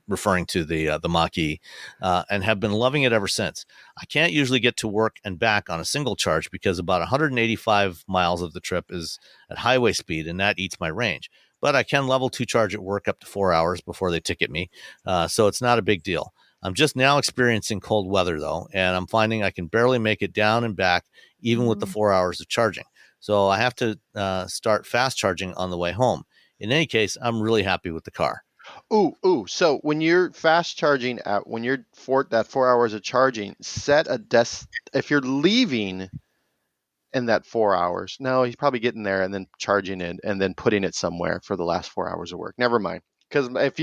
referring to the Mach-E, and have been loving it ever since. I can't usually get to work and back on a single charge because about 185 miles of the trip is at highway speed, and that eats my range. But I can level 2 charge at work up to 4 hours before they ticket me, so it's not a big deal. I'm just now experiencing cold weather, though, and I'm finding I can barely make it down and back, even with the 4 hours of charging. So I have to start fast charging on the way home. In any case, I'm really happy with the car. Ooh. So when you're fast charging when you're that 4 hours of charging, set a if you're leaving in that 4 hours, no, he's probably getting there and then charging it and then putting it somewhere for the last 4 hours of work. Never mind. Because if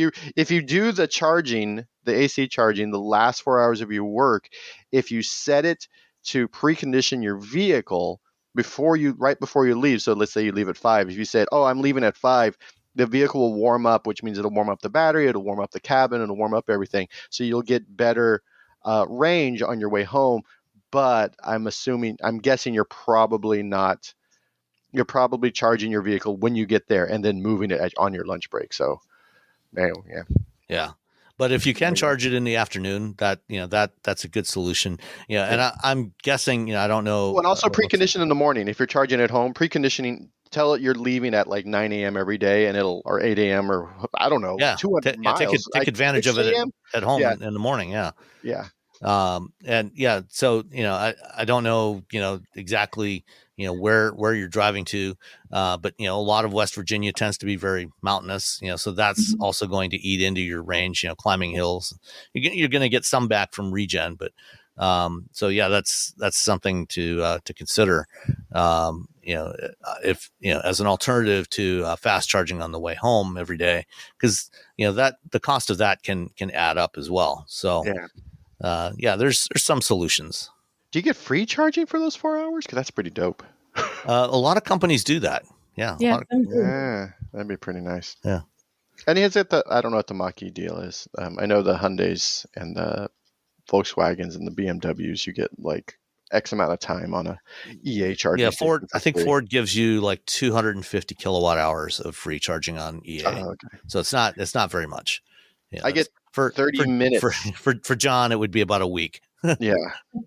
you do the charging, the AC charging, the last 4 hours of your work, if you set it to precondition your vehicle right before you leave. So let's say you leave at 5. If you said, "Oh, I'm leaving at 5," the vehicle will warm up, which means it'll warm up the battery, it'll warm up the cabin, it'll warm up everything. So you'll get better range on your way home. But I'm guessing you're probably charging your vehicle when you get there and then moving it on your lunch break. So, yeah. Yeah. But if you can charge it in the afternoon, that's a good solution. Yeah. And I'm guessing, I don't know. Well, and also precondition in the morning. If you're charging at home, preconditioning, tell it you're leaving at like 9 a.m. every day, and or 8 a.m. or I don't know, 200 miles. Take advantage of it at home in the morning. Yeah. Yeah. So, I don't know, exactly, where you're driving to, but, a lot of West Virginia tends to be very mountainous, so that's also going to eat into your range, climbing hills. You're going to get some back from regen, but, so yeah, that's something to consider, if, as an alternative to fast charging on the way home every day, because, that the cost of that can add up as well. So, there's some solutions. Do you get free charging for those 4 hours? Because that's pretty dope. A lot of companies do that. Yeah. That'd be pretty nice. Yeah. And I don't know what the Mach-E deal is. I know the Hyundais and the Volkswagens and the BMWs, you get like X amount of time on a EA charging. Yeah, Ford. I think Ford gives you like 250 kilowatt hours of free charging on EA. Oh, okay. So it's not very much. Yeah, I get 30 minutes. For John, it would be about a week. Yeah.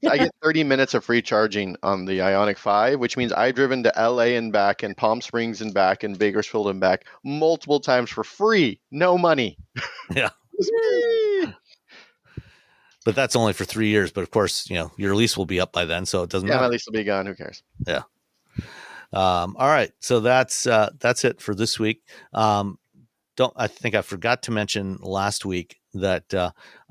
I get 30 minutes of free charging on the Ioniq 5, which means I've driven to LA and back and Palm Springs and back and Bakersfield and back multiple times for free. No money. Yeah. But that's only for 3 years. But of course, your lease will be up by then, so it doesn't matter. My lease will be gone. Who cares? Yeah. All right. So that's it for this week. I think I forgot to mention last week that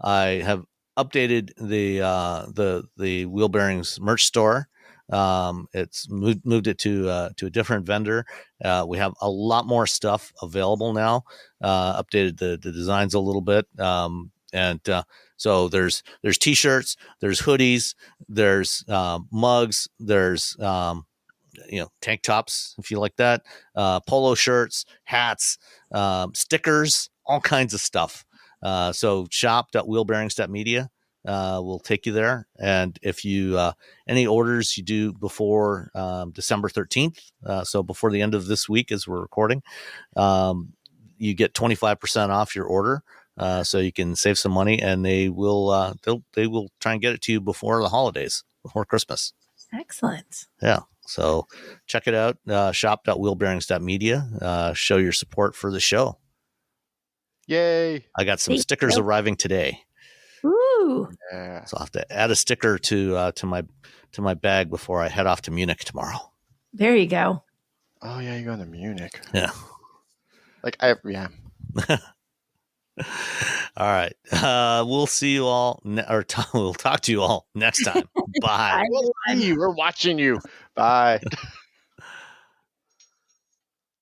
I have updated the wheel bearings merch store. It's moved it to a different vendor. We have a lot more stuff available now. Updated the designs a little bit. So there's t-shirts, there's hoodies, there's mugs, there's tank tops, if you like that, polo shirts, hats, stickers, all kinds of stuff. So shop.wheelbearings.media will take you there. And if you any orders you do before December 13th, so before the end of this week as we're recording, you get 25% off your order. So you can save some money, and they will try and get it to you before the holidays, before Christmas. Excellent. Yeah. So check it out. Shop.wheelbearings.media. Show your support for the show. Yay. I got some stickers arriving today. Ooh. Yeah. So I'll have to add a sticker to my bag before I head off to Munich tomorrow. There you go. Oh yeah, you're going to Munich. Yeah. Yeah. All right. We'll see you all, we'll talk to you all next time. Bye. We'll see you. We're watching you. Bye.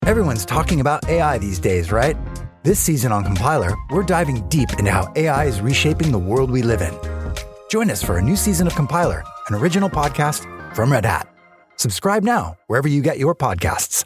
Everyone's talking about AI these days, right? This season on Compiler, we're diving deep into how AI is reshaping the world we live in. Join us for a new season of Compiler, an original podcast from Red Hat. Subscribe now wherever you get your podcasts.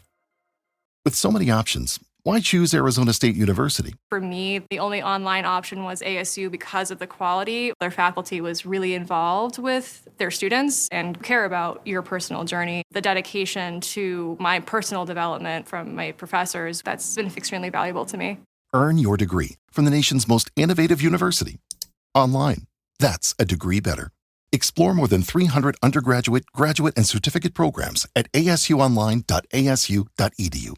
With so many options, why choose Arizona State University? For me, the only online option was ASU because of the quality. Their faculty was really involved with their students and care about your personal journey. The dedication to my personal development from my professors, that's been extremely valuable to me. Earn your degree from the nation's most innovative university. Online. That's a degree better. Explore more than 300 undergraduate, graduate, and certificate programs at asuonline.asu.edu.